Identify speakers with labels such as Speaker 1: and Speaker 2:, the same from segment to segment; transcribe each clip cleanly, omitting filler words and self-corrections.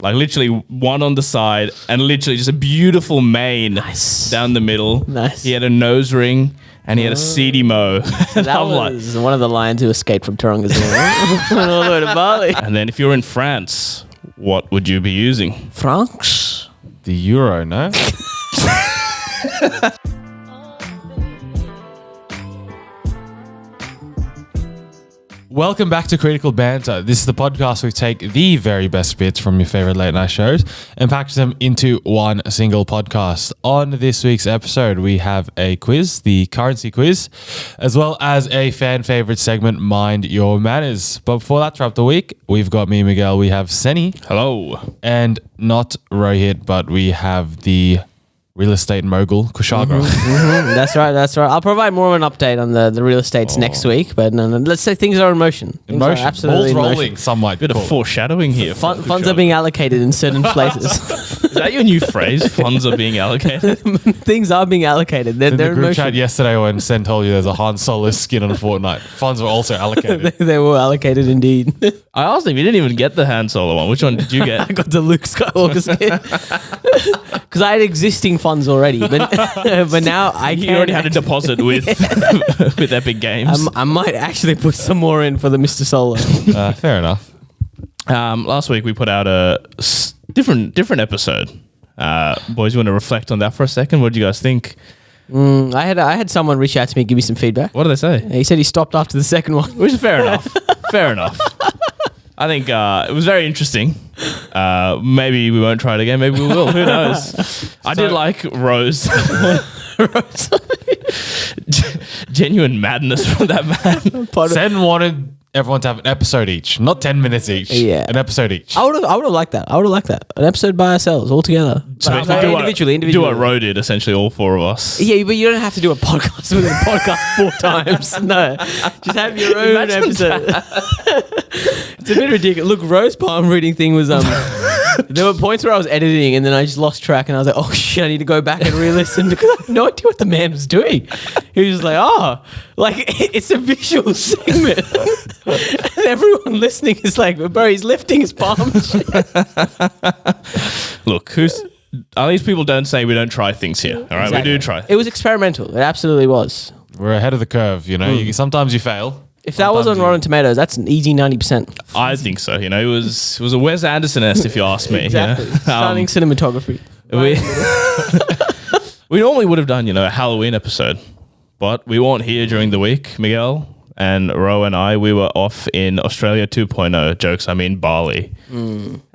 Speaker 1: Like literally one on the side and literally just a beautiful mane down the middle.
Speaker 2: Nice.
Speaker 1: He had a nose ring and he had a seedy mo.
Speaker 2: That was one of the lions who escaped from Taronga Zoo. Went all the way to Bali.
Speaker 1: And then if you're in France, what would you be using?
Speaker 2: Francs?
Speaker 3: The euro, no? Welcome back to Critical Banter. This is the podcast where we take the very best bits from your favorite late night shows and package them into one single podcast. On this week's episode, we have a quiz, the currency quiz, as well as a fan favorite segment, Mind Your Manners. But before that, throughout the week, we've got me, Miguel, we have Senny.
Speaker 1: Hello.
Speaker 3: And not Rohit, but we have the real estate mogul, Kush and Mig.
Speaker 2: That's right. I'll provide more of an update on the real estates next week, but no, let's say things are in motion. Things are absolutely
Speaker 3: balls
Speaker 2: in
Speaker 3: rolling,
Speaker 2: motion.
Speaker 3: some might
Speaker 1: Bit
Speaker 3: call
Speaker 1: of
Speaker 3: it.
Speaker 1: foreshadowing here.
Speaker 2: Funds are being allocated in certain places.
Speaker 1: Is that your new phrase? Funds are being allocated?
Speaker 2: Things are being allocated. They're
Speaker 3: In the
Speaker 2: in
Speaker 3: group
Speaker 2: motion.
Speaker 3: chat yesterday when Sen told you there's a Han Solo skin on Fortnite, funds were also allocated.
Speaker 2: They were allocated indeed.
Speaker 1: I asked him, you didn't even get the Han Solo one. Which one did you get?
Speaker 2: I got the Luke Skywalker skin. Because I had existing funds already, but now I
Speaker 1: You
Speaker 2: can.
Speaker 1: already had a deposit with with Epic Games.
Speaker 2: I might actually put some more in for the Mr. Solo.
Speaker 3: Fair enough.
Speaker 1: Last week we put out a different episode. Boys, you want to reflect on that for a second? What do you guys think?
Speaker 2: I had someone reach out to me, give me some feedback.
Speaker 1: What did they say?
Speaker 2: He said he stopped after the second one.
Speaker 1: Which is fair enough. Fair enough. I think it was very interesting. Maybe we won't try it again. Maybe we will. Who knows? I did like Rose. Genuine madness from that man.
Speaker 3: Sen wanted everyone to have an episode each, not 10 minutes each.
Speaker 2: Yeah.
Speaker 3: An episode each.
Speaker 2: I would have liked that. An episode by ourselves, all together.
Speaker 1: So
Speaker 2: But
Speaker 1: if we
Speaker 2: individually.
Speaker 1: do what Ro did, essentially all four of us.
Speaker 2: Yeah, but you don't have to do a podcast within a podcast 4 times. No, just have your own
Speaker 1: Imagine
Speaker 2: episode. It's a bit ridiculous. Look, Rose palm reading thing was there were points where I was editing and then I just lost track and I was like, oh shit, I need to go back and re-listen because I had no idea what the man was doing. He was just like, it's a visual segment. And everyone listening is like, bro, he's lifting his palm and shit.
Speaker 1: Look, at least people don't say we don't try things here. All right,
Speaker 2: Exactly.
Speaker 1: we do try.
Speaker 2: It was experimental. It absolutely was.
Speaker 3: We're ahead of the curve, you know. Sometimes you fail.
Speaker 2: If that was on Rotten Tomatoes, that's an easy 90%.
Speaker 1: I think so. You know, it was a Wes Anderson-esque, if you ask me.
Speaker 2: Exactly.
Speaker 1: You know?
Speaker 2: Stunning cinematography.
Speaker 1: We normally would have done, a Halloween episode, but we weren't here during the week. Miguel and Ro and I, we were off in Australia 2.0. Jokes, I mean Bali.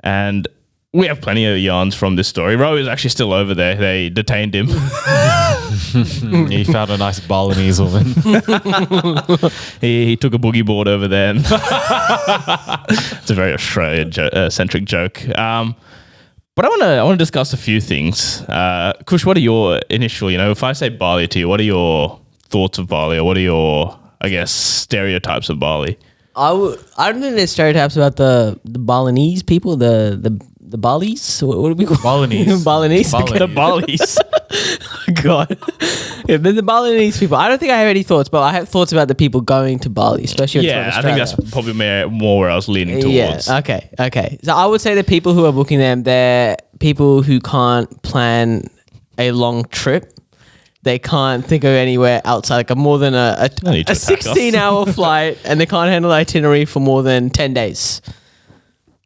Speaker 1: And we have plenty of yarns from this story. Ro is actually still over there. They detained him.
Speaker 3: He found a nice Balinese woman.
Speaker 1: He took a boogie board over there. And it's a very Australian-centric joke. But I want to discuss a few things. Kush, what are your initial, if I say Bali to you, what are your thoughts of Bali, or what are your, I guess, stereotypes of Bali?
Speaker 2: I don't think there's stereotypes about the Balinese people, the Balis. What do we call
Speaker 3: Balinese.
Speaker 2: Balinese.
Speaker 3: Balinese.
Speaker 1: The Balis.
Speaker 2: God. Yeah, the Balinese people. I don't think I have any thoughts, but I have thoughts about the people going to Bali, especially
Speaker 1: Yeah, I think that's probably more where I was leaning towards.
Speaker 2: Yeah, okay. So I would say the people who are booking them, they're people who can't plan a long trip. They can't think of anywhere outside, like more than a 16-hour flight, and they can't handle the itinerary for more than 10 days.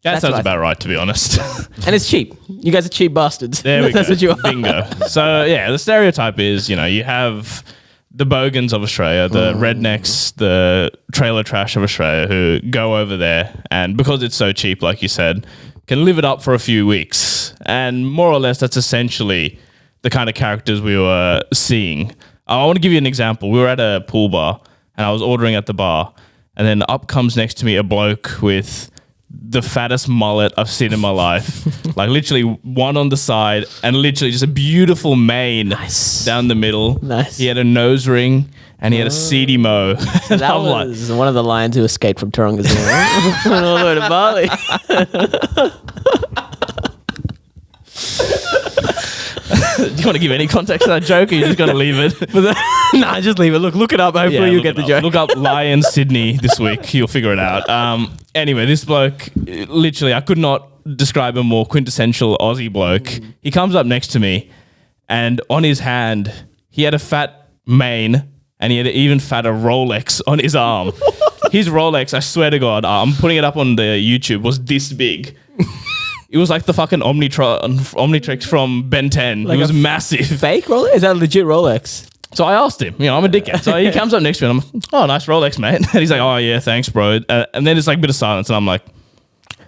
Speaker 1: That sounds about right, to be honest.
Speaker 2: And it's cheap. You guys are cheap bastards.
Speaker 1: There we go.
Speaker 2: That's what you are.
Speaker 1: Bingo. So, yeah, the stereotype is, you have the bogans of Australia, the rednecks, the trailer trash of Australia who go over there and because it's so cheap, like you said, can live it up for a few weeks. And more or less, that's essentially the kind of characters we were seeing. I want to give you an example. We were at a pool bar and I was ordering at the bar, and then up comes next to me a bloke with the fattest mullet I've seen in my life. Like literally one on the side and literally just a beautiful mane down the middle.
Speaker 2: Nice.
Speaker 1: He had a nose ring and he had a seedy mo. And
Speaker 2: That
Speaker 1: I'm like,
Speaker 2: was one of the lions who escaped from Taronga Zoo. Went all the way to Bali.
Speaker 1: do you want to give any context to that joke, or you just going to leave it?
Speaker 2: Nah, just leave it. Look it up. Hopefully you'll
Speaker 1: look
Speaker 2: get the
Speaker 1: it
Speaker 2: joke.
Speaker 1: up. Look up Lion Sydney this week. You'll figure it out. Anyway, this bloke, literally, I could not describe a more quintessential Aussie bloke. He comes up next to me, and on his hand, he had a fat mane, and he had an even fatter Rolex on his arm. His Rolex, I swear to God, I'm putting it up on the YouTube, was this big. It was like the fucking Omnitrix from Ben 10.
Speaker 2: Like
Speaker 1: it was
Speaker 2: a
Speaker 1: massive.
Speaker 2: Fake Rolex? Is that a legit Rolex?
Speaker 1: So I asked him, I'm a dickhead. So he comes up next to me and I'm like, oh, nice Rolex, mate. And he's like, oh, yeah, thanks, bro. And then it's like a bit of silence and I'm like,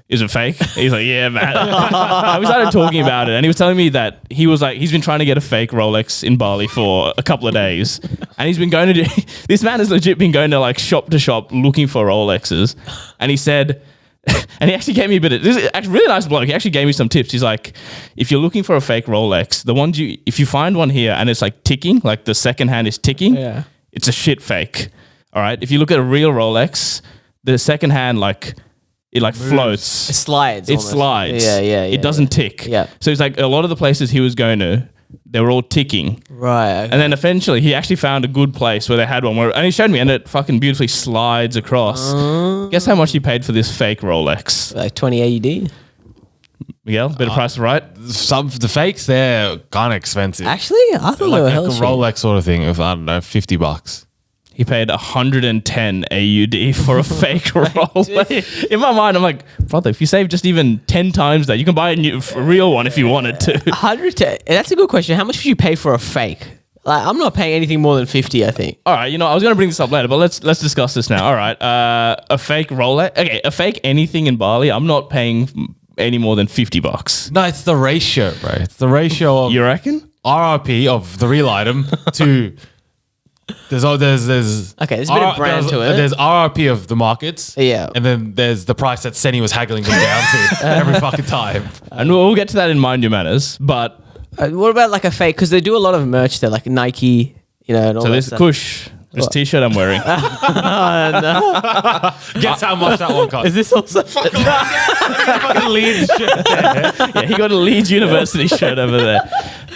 Speaker 1: is it fake? He's like, yeah, man. We started talking about it and he was telling me that he's been trying to get a fake Rolex in Bali for a couple of days. And he's been going to this man has legit been going to like shop to shop looking for Rolexes. And he said, and he actually gave me this is actually really nice bloke. He actually gave me some tips. He's like, if you're looking for a fake Rolex, if you find one here and it's like ticking, like the second hand is ticking, it's a shit fake. All right. If you look at a real Rolex, the second hand it floats.
Speaker 2: It slides.
Speaker 1: It
Speaker 2: almost.
Speaker 1: slides.
Speaker 2: Yeah.
Speaker 1: It doesn't tick.
Speaker 2: Yeah.
Speaker 1: So it's like a lot of the places he was going to, they were all ticking.
Speaker 2: Right. Okay.
Speaker 1: And then eventually he actually found a good place where they had one and he showed me and it fucking beautifully slides across. Guess how much he paid for this fake Rolex?
Speaker 2: Like 20 AUD.
Speaker 1: Miguel, bit of price right?
Speaker 3: Some the fakes, they're kind of expensive.
Speaker 2: Actually, I thought they were
Speaker 3: like
Speaker 2: hell
Speaker 3: a
Speaker 2: cheap.
Speaker 3: Rolex sort of thing of, I don't know, $50.
Speaker 1: He paid 110 AUD for a fake Rolex. In my mind, I'm like, brother, if you save just even 10 times that, you can buy a real one if you wanted to.
Speaker 2: 110. That's a good question. How much would you pay for a fake? Like, I'm not paying anything more than 50, I think.
Speaker 1: All right, I was going to bring this up later, but let's discuss this now. All right, a fake Rolex. Okay, a fake anything in Bali, I'm not paying any more than $50.
Speaker 3: No, it's the ratio, bro. It's the ratio of
Speaker 1: You reckon?
Speaker 3: RRP of the real item to there's
Speaker 2: Okay, there's a bit of brand to it.
Speaker 3: There's RRP of the markets.
Speaker 2: Yeah.
Speaker 3: And then there's the price that Senny was haggling them down to every fucking time.
Speaker 1: And we'll get to that in Mind Your Manners, but
Speaker 2: What about like a fake? Because they do a lot of merch there, like Nike, and all
Speaker 1: so
Speaker 2: that
Speaker 1: this
Speaker 2: stuff.
Speaker 1: Kush, this t-shirt I'm wearing.
Speaker 3: Guess how much that one cost.
Speaker 2: Is this also?
Speaker 3: fucking Leeds shirt there.
Speaker 1: Yeah, he got a Leeds University shirt over there.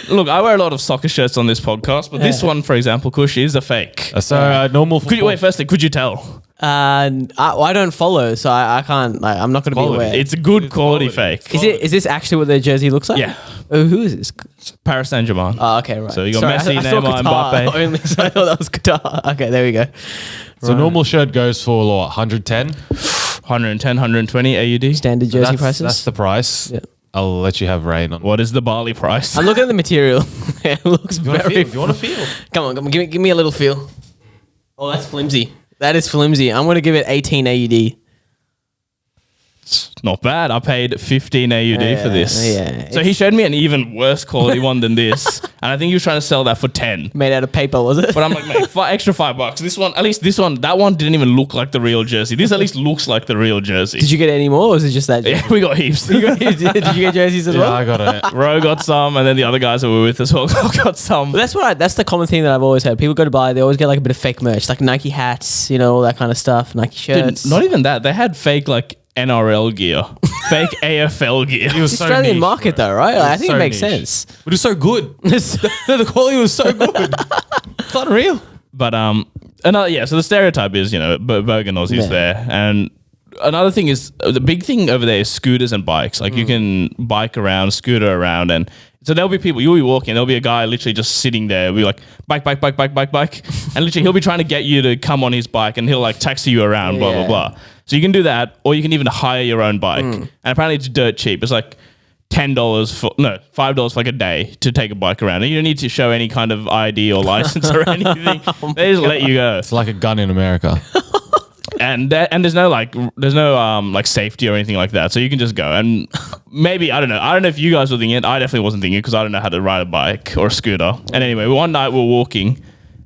Speaker 1: Look, I wear a lot of soccer shirts on this podcast, but this one, for example, Kush, is a fake.
Speaker 3: So normal
Speaker 1: Could you firstly, could you tell?
Speaker 2: I don't follow, so I can't. Like, I'm not going to be
Speaker 3: Quality.
Speaker 2: aware.
Speaker 1: It's a good quality fake.
Speaker 2: Is this actually what their jersey looks like?
Speaker 1: Yeah.
Speaker 2: Oh, who is this?
Speaker 1: Paris Saint-Germain.
Speaker 2: Oh, okay, right.
Speaker 1: So you got
Speaker 2: Sorry,
Speaker 1: Messi,
Speaker 2: I saw
Speaker 1: Neymar,
Speaker 2: Qatar
Speaker 1: Mbappe.
Speaker 2: only, so I thought that was Qatar. Okay, there we go.
Speaker 3: So normal shirt goes for 110.
Speaker 1: 110, 120 AUD.
Speaker 2: Standard jersey
Speaker 3: That's
Speaker 2: prices.
Speaker 3: the price.
Speaker 2: Yeah.
Speaker 3: I'll let you have rain on.
Speaker 1: What is the Bali price?
Speaker 2: I'm looking at the material. It looks
Speaker 3: You want to
Speaker 2: very.
Speaker 3: feel? You want to feel?
Speaker 2: Come on, give me a little feel. Oh, that's flimsy. That is flimsy. I'm going to give it 18 AUD.
Speaker 1: Not bad. I paid 15 AUD for this.
Speaker 2: yeah.
Speaker 1: So he showed me an even worse quality one than this, and I think he was trying to sell that for 10.
Speaker 2: Made out of paper, was it?
Speaker 1: But I'm like, mate, extra $5. This one, at least this one, that one didn't even look like the real jersey. This at least looks like the real jersey.
Speaker 2: Did you get any more, or was it just that?
Speaker 1: Yeah, we got heaps.
Speaker 2: Did you get jerseys as
Speaker 3: Yeah,
Speaker 2: well?
Speaker 3: I got it.
Speaker 1: Ro got some, and then the other guys that were with us all got some.
Speaker 2: But that's the common thing that I've always heard. People go to Bali, they always get like a bit of fake merch, like Nike hats, all that kind of stuff, Nike shirts.
Speaker 1: Dude, not even that. They had fake like NRL gear, fake AFL gear.
Speaker 3: It was
Speaker 2: It's
Speaker 3: so
Speaker 2: Australian
Speaker 3: niche,
Speaker 2: market
Speaker 3: bro.
Speaker 2: though, right? Like, I think
Speaker 3: so
Speaker 2: it makes
Speaker 3: niche.
Speaker 2: sense.
Speaker 3: But it's so good. The quality was so good. It's unreal.
Speaker 1: But another so the stereotype is Bogan Aussies
Speaker 2: Yeah.
Speaker 1: there, and another thing is the big thing over there is scooters and bikes. Like you can bike around, scooter around, and so there'll be people. You'll be walking, there'll be a guy literally just sitting there. We'll be like bike, and literally he'll be trying to get you to come on his bike, and he'll like taxi you around, blah blah blah. So you can do that, or you can even hire your own bike, and apparently it's dirt cheap. It's like $5 for like a day to take a bike around, and you don't need to show any kind of ID or license or anything. They just let you go.
Speaker 3: It's like a gun in America.
Speaker 1: And there's no safety or anything like that, so you can just go. And maybe I don't know if you guys were thinking it. I definitely wasn't thinking it because I don't know how to ride a bike or a scooter. And anyway, one night we were walking,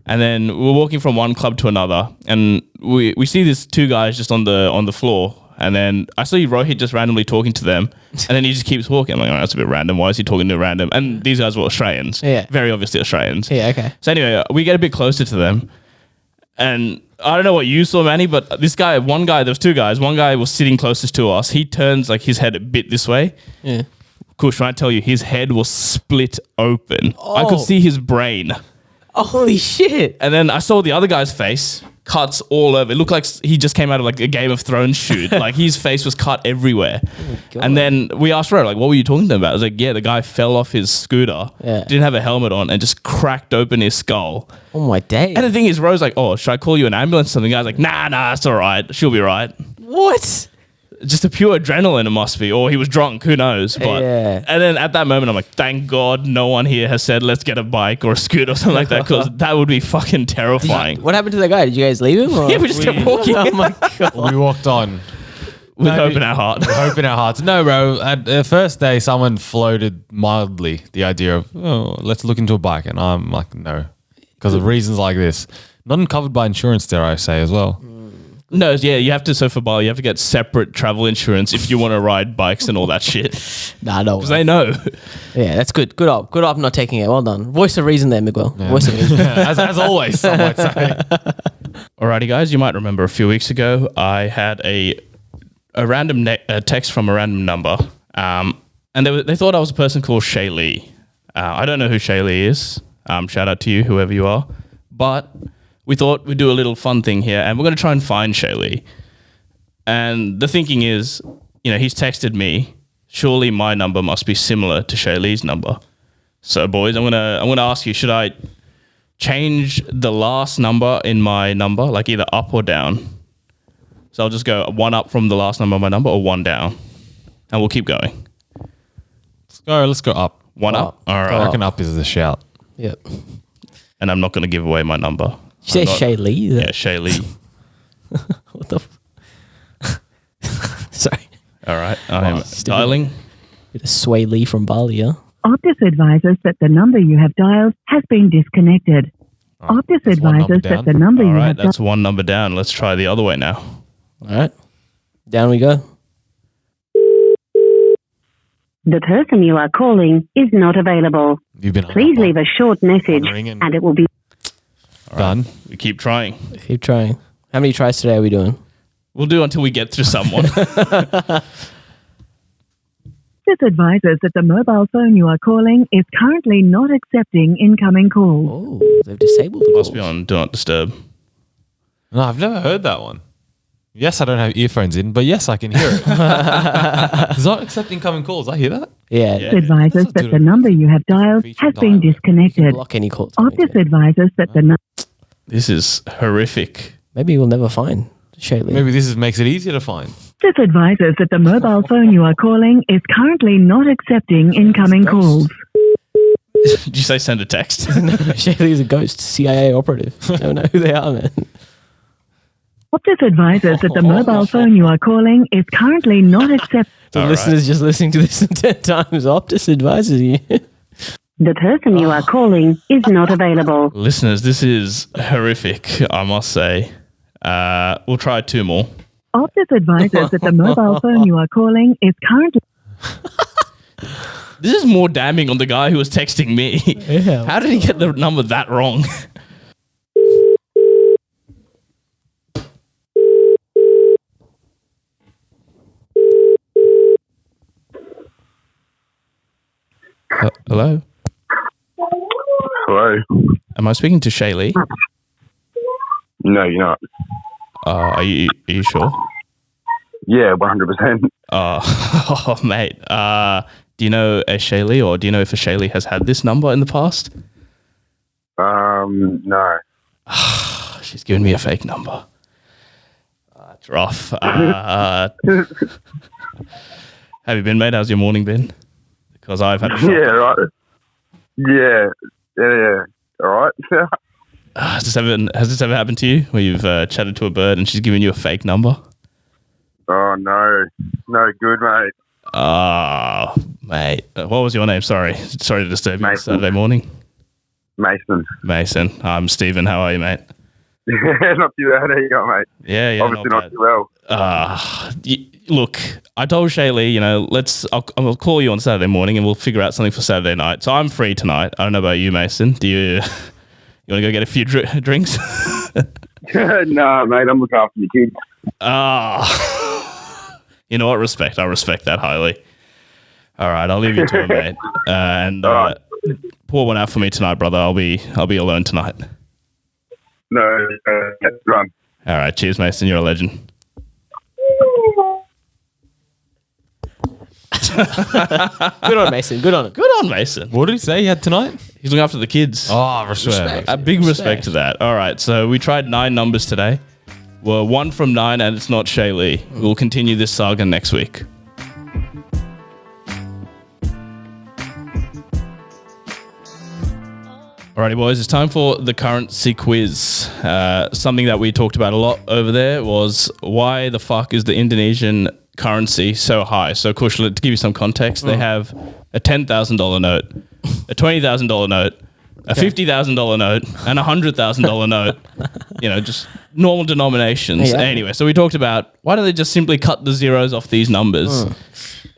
Speaker 1: and then we were walking from one club to another, and we see these two guys just on the floor. And then I see Rohit just randomly talking to them, and then he just keeps walking. I'm like, oh, that's a bit random. Why is he talking to random? And these guys were Australians, very obviously Australians.
Speaker 2: Yeah, okay.
Speaker 1: So anyway, we get a bit closer to them, and I don't know what you saw, Manny, but there was two guys. One guy was sitting closest to us. He turns like his head a bit this way.
Speaker 2: Yeah.
Speaker 1: Kush, when I tell you, his head was split open. I could see his brain.
Speaker 2: Holy shit.
Speaker 1: And then I saw the other guy's face, cuts all over. It looked like he just came out of like a Game of Thrones shoot. Like his face was cut everywhere.
Speaker 2: God.
Speaker 1: And then we asked Ro, like, what were you talking to him about? I was like, yeah, the guy fell off his scooter, didn't have a helmet on, and just cracked open his skull.
Speaker 2: Oh my day.
Speaker 1: And the thing is, Ro's like, oh, should I call you an ambulance? And the guy's like, nah, it's all right. She'll be right.
Speaker 2: What?
Speaker 1: Just a pure adrenaline it must be, or he was drunk, who knows. But and then at that moment I'm like, thank God no one here has said let's get a bike or a scooter or something like that, because that would be fucking terrifying.
Speaker 2: What happened to that guy? Did you guys leave him? Or?
Speaker 1: Yeah, we just kept walking.
Speaker 2: Oh my God.
Speaker 3: We walked on.
Speaker 1: With hope in our heart.
Speaker 3: Hope in our hearts. No, bro. At the first day, someone floated mildly the idea of, oh, let's look into a bike. And I'm like, no. Because of reasons like this. Not covered by insurance, dare I say, as well.
Speaker 1: No, yeah, you have to, so for Bali, you have to get separate travel insurance if you want to ride bikes and all that shit.
Speaker 2: Nah, no.
Speaker 1: Because they know.
Speaker 2: Yeah, that's good. Good up not taking it. Well done. Voice of reason there, Miguel.
Speaker 3: Yeah.
Speaker 2: Voice of reason.
Speaker 3: as always, some might say.
Speaker 1: Alrighty, guys, you might remember a few weeks ago, I had a random text from a random number, and they thought I was a person called ShayLee. I don't know who ShayLee is. Shout out to you, whoever you are. But we thought we'd do a little fun thing here, and we're going to try and find ShayLee. And the thinking is, he's texted me. Surely my number must be similar to ShayLee's number. So, boys, I'm gonna ask you: should I change the last number in my number, like either up or down? So I'll just go one up from the last number of my number, or one down, and we'll keep going.
Speaker 3: Let's go up.
Speaker 1: One up. All right.
Speaker 3: I reckon up is the shout.
Speaker 2: Yep.
Speaker 1: And I'm not going to give away my number.
Speaker 2: You say ShayLee?
Speaker 1: Yeah, ShayLee.
Speaker 2: What the? Sorry.
Speaker 1: All right. I'm dialing.
Speaker 2: Bit of SwayLee from Bali, yeah?
Speaker 4: Optus advises that the number you have dialed has been disconnected. Optus advises that the number
Speaker 1: All
Speaker 4: you
Speaker 1: right,
Speaker 4: have
Speaker 1: that's one number down. Let's try the other way now.
Speaker 2: All right. Down we go.
Speaker 4: The person you are calling is not available.
Speaker 3: You've been
Speaker 4: Please leave a short message and it will be
Speaker 3: done.
Speaker 1: We keep trying.
Speaker 2: Keep trying. How many tries today are we doing?
Speaker 1: We'll do until we get to someone.
Speaker 4: Optus advises that the mobile phone you are calling is currently not accepting incoming calls.
Speaker 2: Oh, they've disabled the
Speaker 1: Must be on Do Not Disturb.
Speaker 3: No, I've never heard that one. Yes, I don't have earphones in, but yes, I can hear it. It's not accept incoming calls. I hear that.
Speaker 2: Yeah.
Speaker 4: Optus advises that the number you have dialed has been disconnected.
Speaker 2: Block any calls.
Speaker 4: Optus advises that the
Speaker 1: This is horrific.
Speaker 2: Maybe we'll never find ShayLee.
Speaker 3: Maybe this makes it easier to find.
Speaker 4: Optus advises that the mobile phone you are calling is currently not accepting incoming calls.
Speaker 1: Did you say send a text?
Speaker 2: ShayLee is a ghost CIA operative. I don't know who they are, man.
Speaker 4: Optus advises that the mobile phone you are calling is currently not accepting.
Speaker 2: The listeners just listening to this 10 times. Optus advises you.
Speaker 4: The person you are calling is not available.
Speaker 1: Listeners, this is horrific, I must say. We'll try two more.
Speaker 4: Optus advises that the mobile phone you are calling is currently...
Speaker 1: This is more damning on the guy who was texting me.
Speaker 2: Yeah.
Speaker 1: How did he get the number that wrong? Hello?
Speaker 5: Hello.
Speaker 1: Am I speaking to ShayLee?
Speaker 5: No, you're not.
Speaker 1: Are you sure?
Speaker 5: Yeah, 100%.
Speaker 1: Oh, mate. Do you know a ShayLee, or do you know if a ShayLee has had this number in the past?
Speaker 5: No.
Speaker 1: She's given me a fake number. It's rough. Have you been, mate? How's your morning been? Because I've had a shock.
Speaker 5: Yeah, right. Yeah. All right.
Speaker 1: Has this ever happened to you, where you've chatted to a bird and she's given you a fake number?
Speaker 5: Oh, no. No good, mate.
Speaker 1: Oh, mate. What was your name? Sorry to disturb you
Speaker 5: Mason.
Speaker 1: this Saturday morning.
Speaker 5: Mason.
Speaker 1: I'm Stephen. How are you, mate?
Speaker 5: Not too bad. How you going, mate?
Speaker 1: Yeah.
Speaker 5: Obviously not too well.
Speaker 1: Look, I told ShayLee, I'll call you on Saturday morning and we'll figure out something for Saturday night. So I'm free tonight. I don't know about you, Mason. Do you want to go get a few drinks?
Speaker 5: Nah, mate. I'm looking after the kids.
Speaker 1: You know what? I respect that highly. All right, I'll leave you to it, mate. And
Speaker 5: All right.
Speaker 1: pour one out for me tonight, brother. I'll be alone tonight.
Speaker 5: No, run.
Speaker 1: All right, cheers, Mason. You're a legend.
Speaker 2: Good on Mason. Good on it.
Speaker 1: Good on Mason.
Speaker 3: What did he say he had tonight?
Speaker 1: He's looking after the kids.
Speaker 3: Oh, respect.
Speaker 1: A big respect to that. All right, so we tried 9 numbers today. We're 1 from 9, and it's not ShayLee. We'll continue this saga next week. Alrighty, boys, it's time for the currency quiz. Something that we talked about a lot over there was why the fuck is the Indonesian currency so high? So, Kush, to give you some context, they have a $10,000 note, a $20,000 note, a $50,000 note, and a $100,000 note. Just normal denominations.
Speaker 2: Yeah.
Speaker 1: Anyway, so we talked about why don't they just simply cut the zeros off these numbers?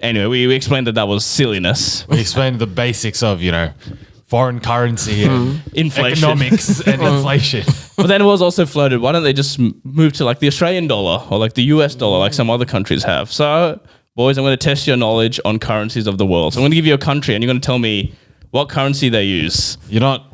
Speaker 1: Anyway, we explained that was silliness.
Speaker 3: We explained the basics of, foreign currency and
Speaker 1: Inflation.
Speaker 3: economics and inflation.
Speaker 1: But then it was also floated, why don't they just move to like the Australian dollar or like the US dollar like some other countries have? So, boys, I'm going to test your knowledge on currencies of the world. So I'm going to give you a country and you're going to tell me what currency they use.
Speaker 3: You don't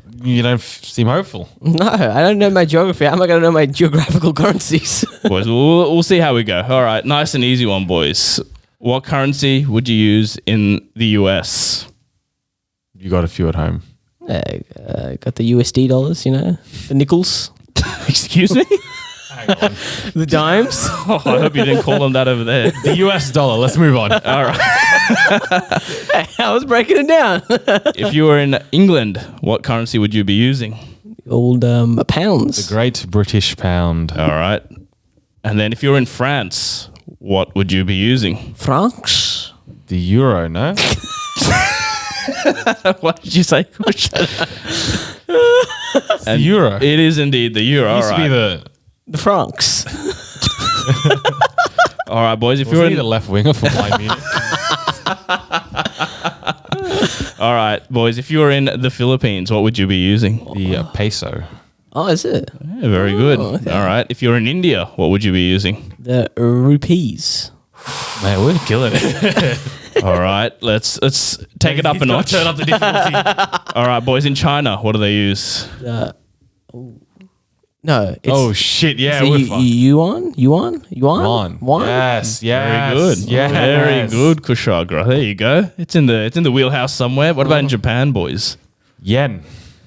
Speaker 3: seem hopeful.
Speaker 2: No, I don't know my geography. How am I going to know my geographical currencies?
Speaker 1: Boys, we'll see how we go. All right, nice and easy one, boys. What currency would you use in the US?
Speaker 3: You got a few at home.
Speaker 2: Got the USD dollars, the nickels,
Speaker 1: Excuse me?
Speaker 3: Hang on.
Speaker 2: the dimes.
Speaker 1: Oh, I hope you didn't call them that over there.
Speaker 3: The US dollar. Let's move on.
Speaker 1: All right.
Speaker 2: I was breaking it down.
Speaker 1: If you were in England, what currency would you be using?
Speaker 2: Old pounds.
Speaker 3: The Great British Pound.
Speaker 1: All right. And then if you were in France, what would you be using?
Speaker 2: Francs.
Speaker 3: The euro, no?
Speaker 1: What did you say?
Speaker 3: The euro.
Speaker 1: It is indeed the euro. All
Speaker 3: Used to be
Speaker 1: right.
Speaker 2: The francs.
Speaker 1: All right, boys. If
Speaker 3: Was
Speaker 1: you're
Speaker 3: he
Speaker 1: in
Speaker 3: the left winger for Bayern Munich?
Speaker 1: All right, boys. If you were in the Philippines, what would you be using?
Speaker 3: The peso.
Speaker 2: Oh, is it?
Speaker 1: Yeah, very good.
Speaker 2: okay.
Speaker 1: All right. If you're in India, what would you be using?
Speaker 2: The rupees.
Speaker 3: Man, we're killing it.
Speaker 1: All right. Let's take it up a notch.
Speaker 3: Turn up the difficulty.
Speaker 1: All right, boys. In China, what do they use?
Speaker 2: No. It's
Speaker 3: Oh shit! Yeah,
Speaker 2: the
Speaker 3: we're fucked.
Speaker 2: yuan.
Speaker 3: One. Yes.
Speaker 1: Very good.
Speaker 3: Yes.
Speaker 1: Very good, Kushagra. There you go. It's in the wheelhouse somewhere. What about in Japan, boys?
Speaker 3: Yen.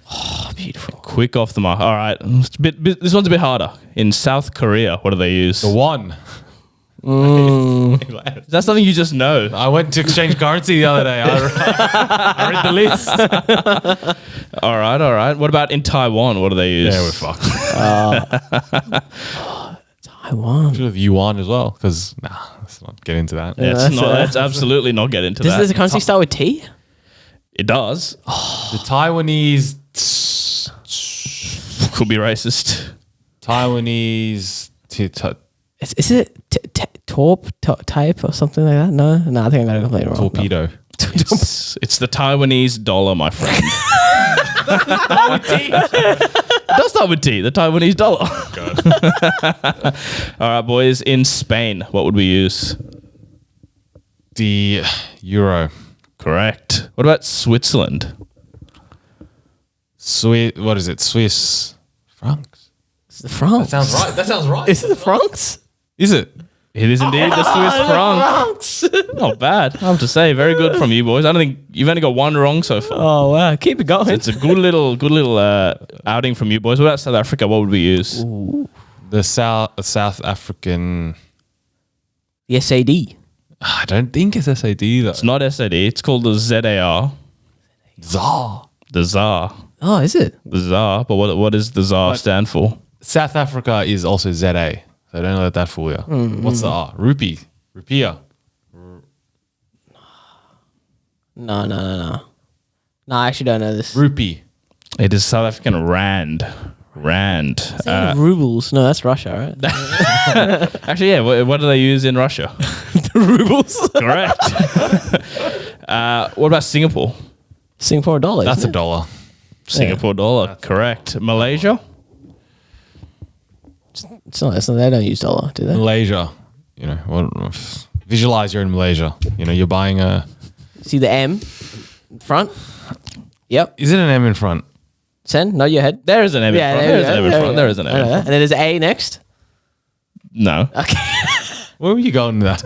Speaker 2: Oh, beautiful.
Speaker 1: Quick off the mark. All right. It's this one's a bit harder. In South Korea, what do they use?
Speaker 3: The one.
Speaker 1: Is that something you just know?
Speaker 3: I went to exchange currency the other day. I read the list.
Speaker 1: All right. What about in Taiwan? What do they use?
Speaker 3: Yeah, we're fucked.
Speaker 2: Taiwan.
Speaker 3: Should have yuan as well, because let's not get into that.
Speaker 1: Let's absolutely not get into
Speaker 2: Does
Speaker 1: that.
Speaker 2: the currency start with T?
Speaker 1: It does.
Speaker 3: The Taiwanese.
Speaker 1: Could be racist.
Speaker 3: Taiwanese.
Speaker 2: Is it type or something like that? No, I think I got it completely wrong.
Speaker 3: Torpedo.
Speaker 1: It's the Taiwanese dollar, my friend. It does start with T, the Taiwanese dollar. All right, boys. In Spain, what would we use?
Speaker 3: The euro.
Speaker 1: Correct. What about Switzerland?
Speaker 3: What is it? Swiss francs.
Speaker 2: It's the francs.
Speaker 3: That sounds right.
Speaker 2: Is it the francs?
Speaker 3: Is it?
Speaker 1: It is indeed the Swiss franc. Not bad, I have to say. Very good from you, boys. I don't think you've only got one wrong so far.
Speaker 2: Oh wow, keep it going.
Speaker 1: It's a good little outing from you, boys. What about South Africa? What would we use?
Speaker 3: The South African.
Speaker 2: The SAD.
Speaker 3: I don't think it's SAD though.
Speaker 1: It's not SAD. It's called the ZAR.
Speaker 3: ZAR.
Speaker 1: The ZAR.
Speaker 2: Oh, is it?
Speaker 1: The ZAR. But what does the ZAR stand for?
Speaker 3: South Africa is also ZA. So don't let that fool you. What's the R? Rupee. Rupiah.
Speaker 2: No. No, I actually don't know this.
Speaker 3: Rupee.
Speaker 1: It is South African rand. Rand.
Speaker 2: Rubles. No, that's Russia, right?
Speaker 1: Actually, yeah. What do they use in Russia?
Speaker 2: The rubles.
Speaker 1: Correct. What about Singapore?
Speaker 2: Singapore dollars.
Speaker 3: That's a dollar.
Speaker 1: Singapore dollar. Correct. Malaysia?
Speaker 2: It's not. They don't use dollar, do they?
Speaker 3: Malaysia. Visualize you're in Malaysia. You're buying a.
Speaker 2: See the M in front? Yep.
Speaker 3: Is it an M in front?
Speaker 2: Sen, nod your head.
Speaker 1: There is an M in front.
Speaker 2: there
Speaker 1: There
Speaker 2: we
Speaker 1: is
Speaker 2: go.
Speaker 1: an M in
Speaker 2: There we
Speaker 1: front.
Speaker 2: go.
Speaker 1: There is an M in front.
Speaker 2: And then there's A next.
Speaker 1: No.
Speaker 2: Okay.
Speaker 3: Where were you going with that?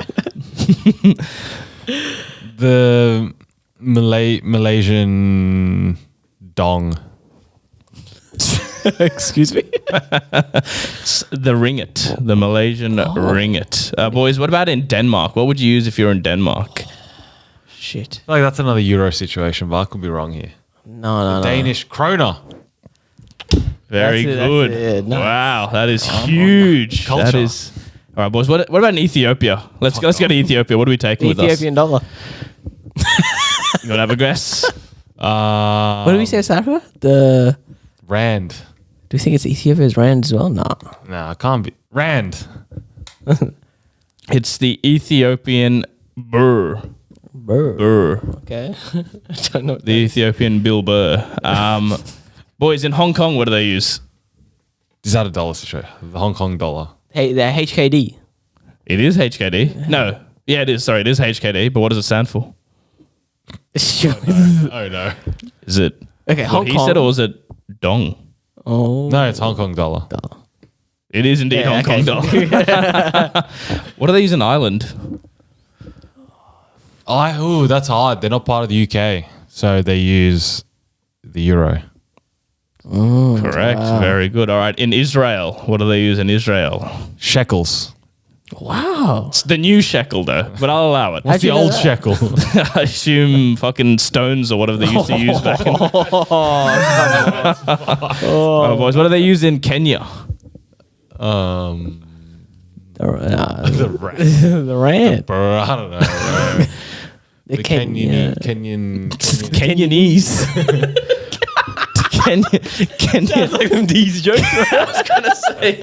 Speaker 3: The Malaysian dong.
Speaker 2: Excuse me.
Speaker 1: The ringgit. The Malaysian ringgit. Boys, what about in Denmark? What would you use if you're in Denmark?
Speaker 2: Shit.
Speaker 3: Like that's another Euro situation, but I could be wrong here.
Speaker 2: No.
Speaker 3: Danish kroner.
Speaker 1: Very
Speaker 2: That's it,
Speaker 1: good.
Speaker 2: that's it. No.
Speaker 1: Wow, that is huge.
Speaker 3: Culture.
Speaker 1: That is. All right, boys. What about in Ethiopia? Let's go to Ethiopia. What are we taking with us?
Speaker 2: Ethiopian dollar.
Speaker 1: You want to have a guess?
Speaker 2: What do we say, Sarah? The
Speaker 3: Rand.
Speaker 2: do you think it's Ethiopia's rand as well? No.
Speaker 3: No, it can't be. Rand.
Speaker 1: It's the Ethiopian birr. Birr.
Speaker 2: Okay. I don't know. What
Speaker 1: The Ethiopian bill birr. Boys, in Hong Kong, what do they use?
Speaker 3: Is that a dollar situation? The Hong Kong dollar.
Speaker 2: Hey, they're HKD.
Speaker 1: It is HKD. No. Yeah, it is. Sorry, it is HKD. But what does it stand for?
Speaker 2: Sure.
Speaker 3: Oh no.
Speaker 1: Is it
Speaker 2: Okay,
Speaker 1: what
Speaker 2: Hong
Speaker 1: he
Speaker 2: Kong.
Speaker 1: said, or was it dong?
Speaker 2: Oh.
Speaker 3: No, it's Hong Kong dollar.
Speaker 1: It is indeed
Speaker 2: Yeah,
Speaker 1: Hong Kong
Speaker 2: okay.
Speaker 1: dollar. What do they use in Ireland?
Speaker 3: Ooh, that's hard. They're not part of the UK, so they use the euro.
Speaker 1: Correct. Very good. All right. In Israel, what do they use in Israel?
Speaker 3: Shekels.
Speaker 2: Wow.
Speaker 1: It's the new shekel, though, but I'll allow it.
Speaker 3: What's the
Speaker 2: you know
Speaker 3: old
Speaker 2: that?
Speaker 3: shekel?
Speaker 1: I assume fucking stones or whatever they used to use back in. Oh, boys, what do they use in Kenya?
Speaker 3: The
Speaker 2: The
Speaker 3: rand.
Speaker 2: the rand.
Speaker 3: Bro, I don't know. Bro.
Speaker 2: The
Speaker 3: The
Speaker 2: Kenya.
Speaker 3: Kenyan.
Speaker 1: Kenyanese. Kenya.
Speaker 2: like them D's jokes. I was gonna say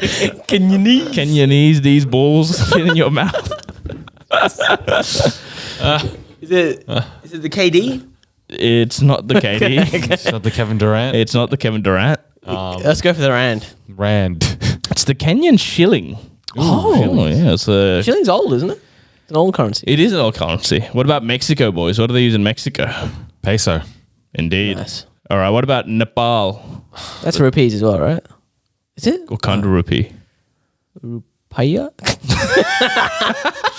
Speaker 1: Kenyanese, these balls fit in your mouth.
Speaker 2: Is it the KD?
Speaker 1: It's not the KD.
Speaker 3: It's not the Kevin Durant.
Speaker 1: It's not the Kevin Durant.
Speaker 2: Let's go for the rand.
Speaker 3: Rand.
Speaker 1: It's the Kenyan shilling. Oh, yeah. It's a,
Speaker 2: Shilling's old, isn't it? It's an old currency.
Speaker 1: it is an old currency. What about Mexico, boys? What do they use in Mexico?
Speaker 3: Peso.
Speaker 1: Indeed.
Speaker 2: Nice.
Speaker 1: All right. What about Nepal?
Speaker 2: That's rupees as well, right? Is it?
Speaker 1: What kind of rupee?
Speaker 2: Paya?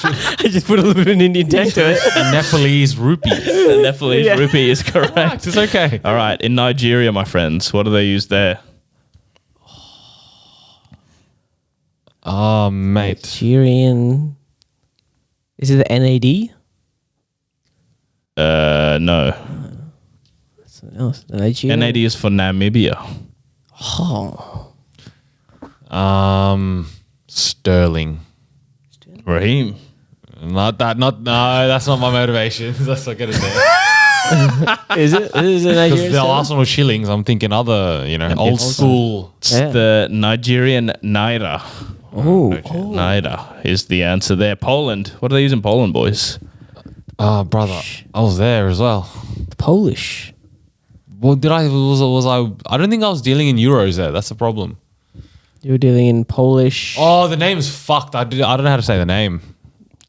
Speaker 2: I just put a little bit of an Indian tag to it.
Speaker 3: Nepalese rupee.
Speaker 1: The Nepalese rupee is correct.
Speaker 3: It's okay.
Speaker 1: All right. In Nigeria, my friends, what do they use there?
Speaker 3: Oh, mate.
Speaker 2: Nigerian. Is it the NAD?
Speaker 1: No.
Speaker 2: Something else. The Nigerian.
Speaker 1: NAD is for Namibia.
Speaker 2: Oh.
Speaker 3: Sterling.
Speaker 1: Raheem.
Speaker 3: No, that's not my motivation. That's not gonna say.
Speaker 2: Is it? Is it
Speaker 3: Because
Speaker 2: Nigerian?
Speaker 3: the
Speaker 2: sterling?
Speaker 3: last one was shillings. I'm thinking other, old school.
Speaker 1: It's
Speaker 2: Yeah.
Speaker 1: the Nigerian naira.
Speaker 2: Oh.
Speaker 1: Naira is the answer there. Poland. What do they use in Poland, boys?
Speaker 3: Oh, brother, I was there as well.
Speaker 2: Polish.
Speaker 3: Well, was I? I don't think I was dealing in euros there. That's the problem.
Speaker 2: You were dealing in Polish.
Speaker 3: Oh, the name's fucked. I don't know how to say the name.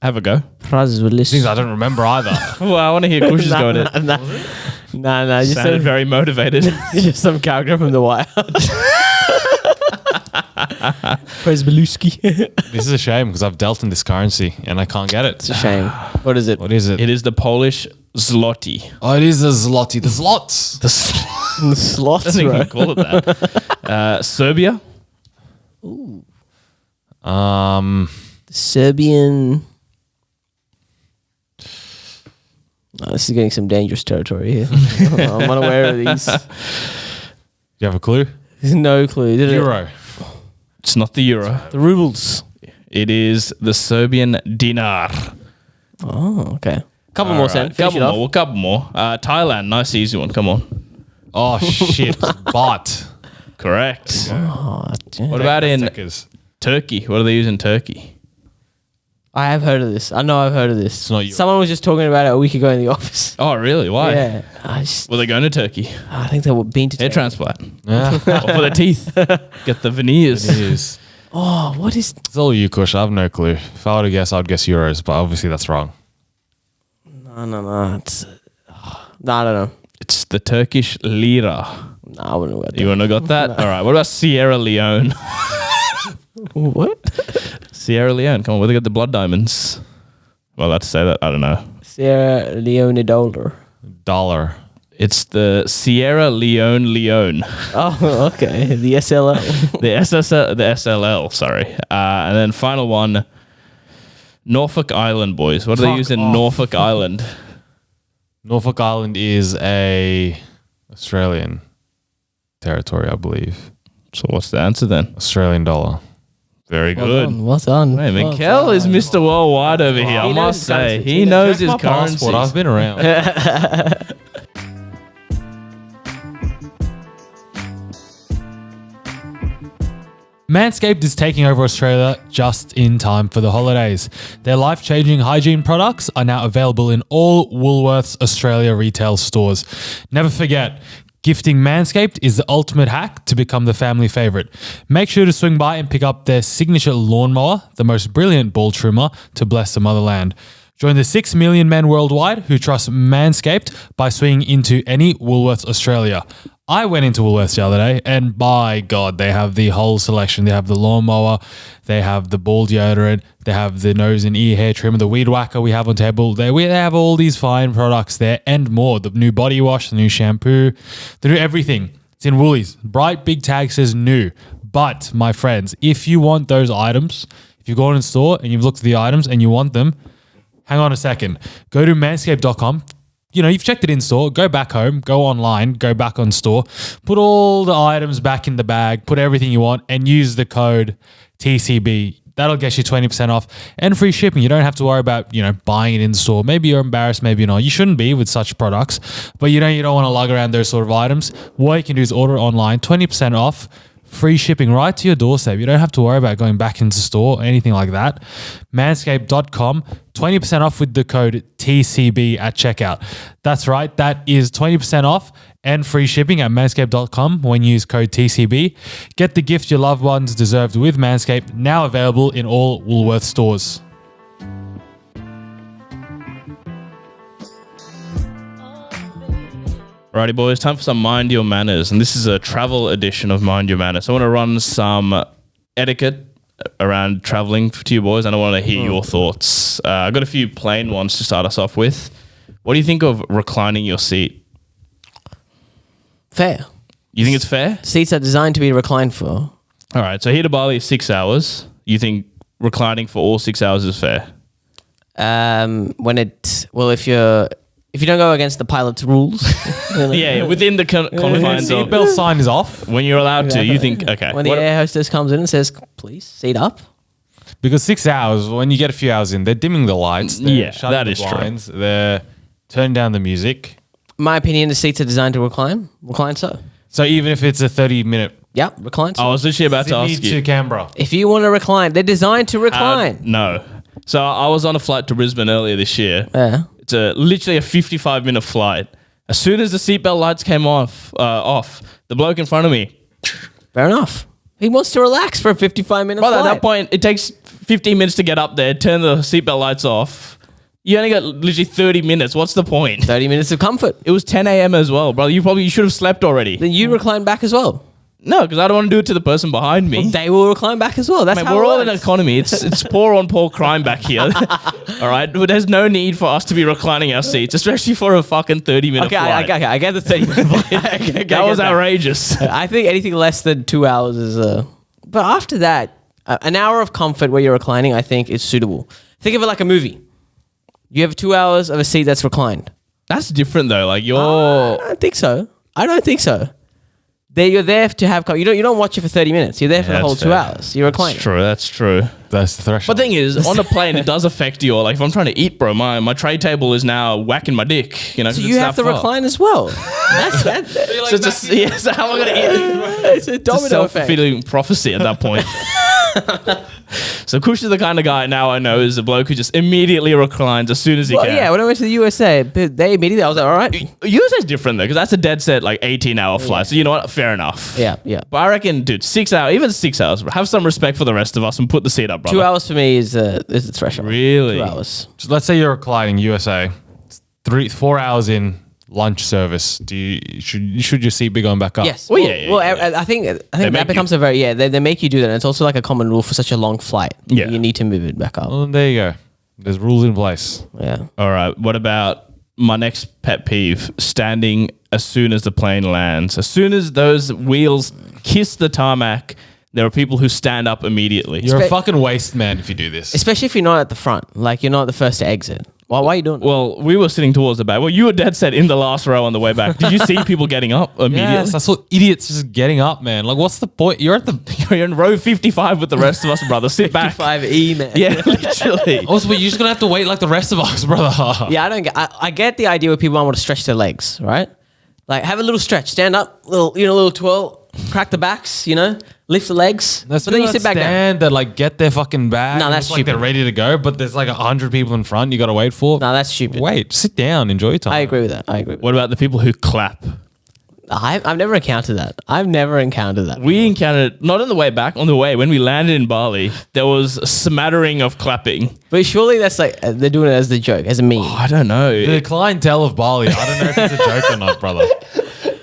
Speaker 1: Have a go.
Speaker 3: Things I don't remember either.
Speaker 1: Well, I want to hear Kush's go at it.
Speaker 2: No, just
Speaker 1: Sounded very motivated.
Speaker 2: just some character from The Wire. Presbeluski.
Speaker 3: This is a shame because I've dealt in this currency and I can't get it.
Speaker 2: It's a shame. What is it?
Speaker 3: What is it?
Speaker 1: It is the Polish zloty.
Speaker 3: Oh, it is a zloty. The zlots.
Speaker 1: The
Speaker 2: The slots,
Speaker 1: doesn't
Speaker 2: bro.
Speaker 1: even call it that. Serbia.
Speaker 2: Serbian. Oh, this is getting some dangerous territory here. I'm unaware of these.
Speaker 3: Do you have a clue?
Speaker 2: There's no clue. Did
Speaker 3: Euro.
Speaker 1: It's not the euro.
Speaker 2: The rubles.
Speaker 1: It is the Serbian dinar.
Speaker 2: Oh, okay. Couple more, Sam. Finish
Speaker 1: Couple
Speaker 2: it off.
Speaker 1: more. Well, couple more. Thailand. Nice easy one. Come on.
Speaker 3: Oh shit. Baht.
Speaker 1: Correct.
Speaker 2: Oh, damn.
Speaker 1: What about in
Speaker 3: Seconds.
Speaker 1: Turkey? What do they use in Turkey?
Speaker 2: I have heard of this. I know I've heard of this.
Speaker 3: It's not you.
Speaker 2: Someone was just talking about it a week ago in the office.
Speaker 1: Oh, really? Why?
Speaker 2: Yeah.
Speaker 1: Well, they're going to Turkey.
Speaker 2: I think they were been to
Speaker 1: Hair
Speaker 2: Turkey.
Speaker 1: transplant.
Speaker 3: Yeah.
Speaker 1: Or for the teeth. Get the veneers.
Speaker 3: It is.
Speaker 2: Oh, what is...
Speaker 3: It's all you, Kush. I have no clue. If I were to guess, I'd guess euros, but obviously that's wrong.
Speaker 2: No. It's... No, I don't know.
Speaker 1: It's the Turkish lira.
Speaker 2: No, I wouldn't have got
Speaker 1: You wouldn't have got that? All right. What about Sierra Leone?
Speaker 2: that. What?
Speaker 1: Sierra Leone. Come on, where they got the blood diamonds? Am I allowed to say that? I don't know.
Speaker 2: Sierra Leone
Speaker 3: Dollar.
Speaker 1: It's the Sierra Leone.
Speaker 2: Oh, okay. The SLL.
Speaker 1: the SLL, sorry. And then final one, Norfolk Island, boys. What do they use in Norfolk Island?
Speaker 3: Norfolk Island is a Australian territory, I believe.
Speaker 1: So what's the answer then?
Speaker 3: Australian dollar.
Speaker 1: Very good.
Speaker 2: Well done.
Speaker 1: Hey, Mikkel is Mr. Worldwide over here, I must say. He knows his currencies.
Speaker 3: I've been around. Manscaped is taking over Australia just in time for the holidays. Their life-changing hygiene products are now available in all Woolworths Australia retail stores. Never forget, gifting Manscaped is the ultimate hack to become the family favourite. Make sure to swing by and pick up their signature lawnmower, the most brilliant ball trimmer to bless the motherland. Join the 6 million men worldwide who trust Manscaped by swinging into any Woolworths Australia. I went into Woolworths the other day, and by God, they have the whole selection. They have the lawnmower, they have the ball deodorant, they have the nose and ear hair trimmer, the weed whacker we have on table. They have all these fine products there and more. The new body wash, the new shampoo, the new everything. It's in Woolies. Bright big tag says new. But, my friends, if you want those items, if you go in store and you've looked at the items and you want them, hang on a second. Go to manscaped.com. You know, you've checked it in store, go back home, go online, go back on store, put all the items back in the bag, put everything you want, and use the code TCB. That'll get you 20% off and free shipping. You don't have to worry about, buying it in store. Maybe you're embarrassed, maybe you're not. You shouldn't be with such products, but you don't want to lug around those sort of items. What you can do is order online, 20% off, free shipping right to your doorstep. You don't have to worry about going back into store or anything like that. Manscaped.com, 20% off with the code TCB at checkout. That's right. That is 20% off and free shipping at manscaped.com when you use code TCB. Get the gift your loved ones deserved with Manscaped, now available in all Woolworths stores.
Speaker 1: Alrighty, boys, time for some Mind Your Manners. And this is a travel edition of Mind Your Manners. I want to run some etiquette around traveling to you boys, and I want to hear your thoughts. I've got a few plain ones to start us off with. What do you think of reclining your seat?
Speaker 2: Fair.
Speaker 1: You think it's fair?
Speaker 2: Seats are designed to be reclined for.
Speaker 1: All right, so here to Bali is 6 hours. You think reclining for all 6 hours is fair? If you don't go against the pilot's rules. Yeah, within the confines of...
Speaker 3: Seatbelt sign is off.
Speaker 1: When you're allowed to, you think, okay.
Speaker 2: When the air hostess comes in and says, please, seat up.
Speaker 3: Because 6 hours, when you get a few hours in, they're dimming the lights. They're shutting
Speaker 1: that
Speaker 3: the
Speaker 1: is
Speaker 3: blinds, true. They're turning down the music.
Speaker 2: My opinion, the seats are designed to recline. Recline so.
Speaker 3: So even if it's a 30-minute...
Speaker 2: Yeah, recline so.
Speaker 1: I was literally about to ask
Speaker 3: Sydney
Speaker 1: you.
Speaker 3: to Canberra.
Speaker 2: If you want to recline, they're designed to recline.
Speaker 1: No. So I was on a flight to Brisbane earlier this year.
Speaker 2: Yeah.
Speaker 1: It's literally a 55-minute flight. As soon as the seatbelt lights came off, the bloke in front of me...
Speaker 2: Fair enough. He wants to relax for a 55-minute flight.
Speaker 1: At that point, it takes 15 minutes to get up there, turn the seatbelt lights off. You only got literally 30 minutes. What's the point?
Speaker 2: 30 minutes of comfort.
Speaker 1: It was 10 a.m. as well, bro. You should have slept already.
Speaker 2: Then you recline back as well.
Speaker 1: No, because I don't want to do it to the person behind me.
Speaker 2: Well, they will recline back as well. That's how
Speaker 1: we're
Speaker 2: it
Speaker 1: all in
Speaker 2: works.
Speaker 1: an economy. It's poor on poor crime back here. All right? But there's no need for us to be reclining our seats, especially for a fucking 30-minute flight.
Speaker 2: Okay, I get the 30-minute flight.
Speaker 1: That was outrageous.
Speaker 2: I think anything less than 2 hours is... But after that, an hour of comfort where you're reclining, I think, is suitable. Think of it like a movie. You have 2 hours of a seat that's reclined.
Speaker 1: That's different, though. Like,
Speaker 2: I don't think so. You're there to have... You don't watch it for 30 minutes. You're there for the whole 2 hours. You're reclining.
Speaker 1: That's true.
Speaker 3: That's the threshold.
Speaker 1: But the thing is, on the plane, it does affect you. Like, if I'm trying to eat, bro, my tray table is now whacking my dick. So
Speaker 2: you have to recline as well. So
Speaker 1: how am I going to eat?
Speaker 2: It's a domino effect.
Speaker 1: Self-fulfilling prophecy at that point. So Kush is the kind of guy now I know is a bloke who just immediately reclines as soon as he can.
Speaker 2: Yeah, when I went to the USA, they immediately, I was like, all right.
Speaker 1: USA's different though, because that's a dead set 18-hour flight. So you know what? Fair enough.
Speaker 2: Yeah.
Speaker 1: But I reckon, dude, 6 hours, even 6 hours, have some respect for the rest of us and put the seat up, brother.
Speaker 2: 2 hours for me is the threshold.
Speaker 1: Really?
Speaker 2: 2 hours.
Speaker 3: So let's say you're reclining USA. 4 hours in, lunch service, should your seat be going back up?
Speaker 2: Yes.
Speaker 1: Well, yeah.
Speaker 2: I think
Speaker 1: make
Speaker 2: that becomes a very they make you do that. And it's also like a common rule for such a long flight.
Speaker 1: Yeah.
Speaker 2: You need to move it back up.
Speaker 3: Well, there you go. There's rules in place.
Speaker 2: Yeah.
Speaker 1: All right. What about my next pet peeve? Standing as soon as the plane lands. As soon as those wheels kiss the tarmac, there are people who stand up immediately.
Speaker 3: You're a fucking waste man if you do this.
Speaker 2: Especially if you're not at the front. Like you're not the first to exit. Why are you doing that?
Speaker 1: Well, we were sitting towards the back. Well, you were dead set in the last row on the way back. Did you see people getting up immediately?
Speaker 3: Yes, I saw idiots just getting up, man. Like, what's the point? You're at the...
Speaker 1: You're in row 55 with the rest of us, brother. Sit back.
Speaker 2: 55E, man.
Speaker 1: Yeah, literally.
Speaker 3: Also, but you're just going to have to wait like the rest of us, brother.
Speaker 2: Yeah, I get the idea where people want to stretch their legs, right? Like have a little stretch, stand up, little twirl, crack the backs, lift the legs.
Speaker 3: That's
Speaker 2: but then you sit back down.
Speaker 3: That like get their fucking bag.
Speaker 2: No, that's
Speaker 3: like they're
Speaker 2: stupid.
Speaker 3: ready to go, but there's like 100 people in front you got to wait for.
Speaker 2: No, that's stupid.
Speaker 3: Wait, sit down, enjoy your time.
Speaker 2: I agree with that.
Speaker 1: What about the people who clap?
Speaker 2: I've never encountered that.
Speaker 1: We encountered, not on the way back, on the way, when we landed in Bali, there was a smattering of clapping.
Speaker 2: But surely that's like they're doing it as the joke, as a meme.
Speaker 1: I don't know.
Speaker 3: The clientele of Bali, I don't know if it's a joke or not, brother.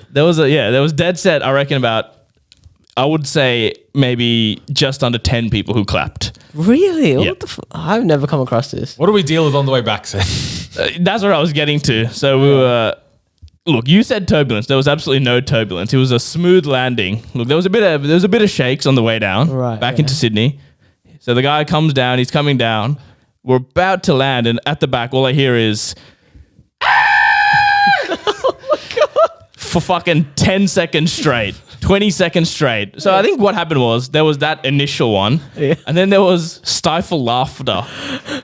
Speaker 1: There was dead set, I reckon I would say maybe just under 10 people who clapped.
Speaker 2: Really?
Speaker 1: Yep.
Speaker 2: What the I've never come across this.
Speaker 3: What do we deal with on the way back, Sen?
Speaker 1: That's what I was getting to. So we were... Look, you said turbulence. There was absolutely no turbulence. It was a smooth landing. Look, there was a bit of shakes on the way down, back into Sydney. So the guy comes down. He's coming down. We're about to land, and at the back, all I hear is, oh my God, for fucking 10 seconds straight, 20 seconds straight. So I think what happened was there was that initial one, and then there was stifled laughter,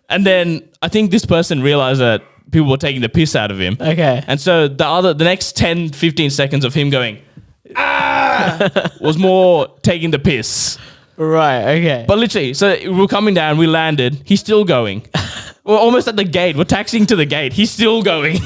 Speaker 1: and then I think this person realized that people were taking the piss out of him.
Speaker 2: Okay.
Speaker 1: And so the next 10, 15 seconds of him going, was more taking the piss.
Speaker 2: Right, okay.
Speaker 1: But literally, so we're coming down, we landed, he's still going. We're almost at the gate, we're taxiing to the gate, he's still going.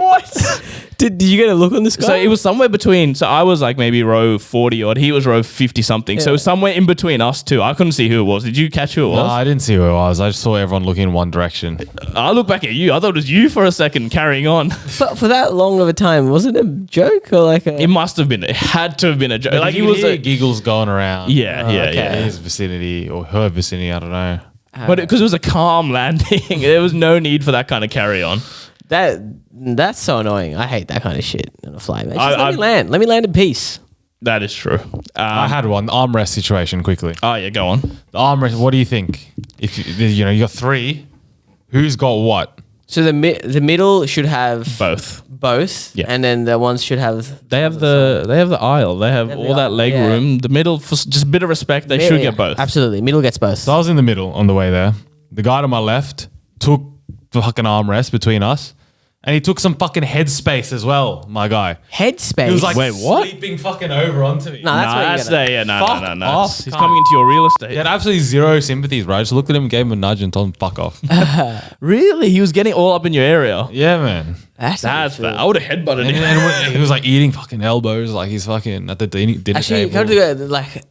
Speaker 2: what? Did you get a look on this guy?
Speaker 1: So it was somewhere between, so I was like maybe row 40 odd, he was row 50 something. So somewhere in between us two. I couldn't see who it was. Did you catch who it was?
Speaker 3: No, I didn't see who it was. I just saw everyone looking in one direction.
Speaker 1: I look back at you, I thought it was you for a second carrying on.
Speaker 2: But for that long of a time, was it a joke or like a...
Speaker 1: It must have been, it had to have been a joke.
Speaker 3: Like it was giggles going around.
Speaker 1: Yeah,
Speaker 3: His vicinity or her vicinity, I don't know.
Speaker 1: But because it was a calm landing, there was no need for that kind of carry on.
Speaker 2: That's so annoying. I hate that kind of shit on a flight. Man. Just let me land. Let me land in peace.
Speaker 1: That is true.
Speaker 3: I had one armrest situation quickly.
Speaker 1: Oh yeah, go on.
Speaker 3: The armrest. What do you think? If you got three, who's got what?
Speaker 2: So the middle should have
Speaker 1: Both. Yeah.
Speaker 2: And then the ones should have.
Speaker 1: They have the aisle. They have all that leg room. The middle, for just a bit of respect, they should get both.
Speaker 2: Absolutely, middle gets both.
Speaker 3: So I was in the middle on the way there. The guy to my left took the fucking armrest between us. And he took some fucking headspace as well, my guy.
Speaker 2: Headspace?
Speaker 3: He was like
Speaker 1: Wait, what?
Speaker 3: sleeping fucking over onto me.
Speaker 2: No, that's what you get.
Speaker 1: No.
Speaker 3: off.
Speaker 1: He's coming into your real estate.
Speaker 3: He had absolutely zero sympathies, bro. I just looked at him, gave him a nudge and told him, fuck off.
Speaker 1: Really? He was getting all up in your area.
Speaker 3: Yeah, man.
Speaker 2: That's
Speaker 1: bad. I would have headbutted
Speaker 3: And,
Speaker 1: him.
Speaker 3: and he was like eating fucking elbows like he's fucking at the dinner
Speaker 2: Actually,
Speaker 3: table.
Speaker 2: like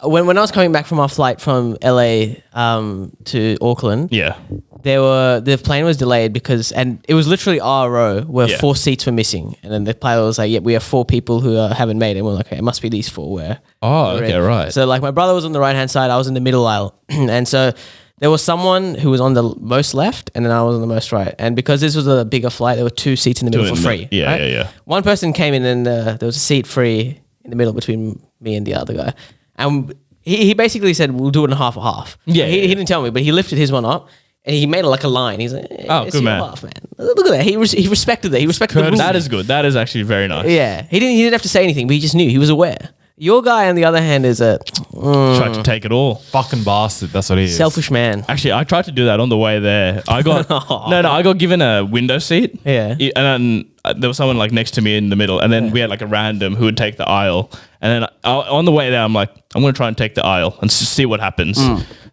Speaker 2: when I was coming back from our flight from LA to Auckland,
Speaker 1: Yeah.
Speaker 2: the plane was delayed because, and it was literally our row where 4 seats were missing, and then the pilot was like, "Yeah, we have 4 people who haven't made it." And we're like, "Okay, it must be these 4 where."
Speaker 1: Oh, okay, right.
Speaker 2: So like my brother was on the right hand side, I was in the middle aisle, and so there was someone who was on the most left, and then I was on the most right. And because this was a bigger flight, there were 2 seats in the middle for free.
Speaker 1: Yeah,
Speaker 2: right?
Speaker 1: yeah.
Speaker 2: One person came in, and there was a seat free in the middle between me and the other guy, and he basically said, "We'll do it in half a half."
Speaker 1: Yeah,
Speaker 2: he didn't tell me, but he lifted his one up. And he made it like a line. He's like,
Speaker 1: Oh,
Speaker 2: it's
Speaker 1: good
Speaker 2: your
Speaker 1: man.
Speaker 2: half, man. Look at that. He respected that. He respected the rules.
Speaker 1: That is good. That is actually very nice.
Speaker 2: Yeah. He didn't have to say anything, but he just knew. He was aware. Your guy, on the other hand, is a
Speaker 1: Tried to take it all.
Speaker 3: Fucking bastard. That's what he is.
Speaker 2: selfish man.
Speaker 1: Actually, I tried to do that on the way there. I got I got given a window seat.
Speaker 2: Yeah.
Speaker 1: And then there was someone like next to me in the middle, and then we had like a random who would take the aisle. And then on the way there, I'm like, I'm gonna try and take the aisle and see what happens.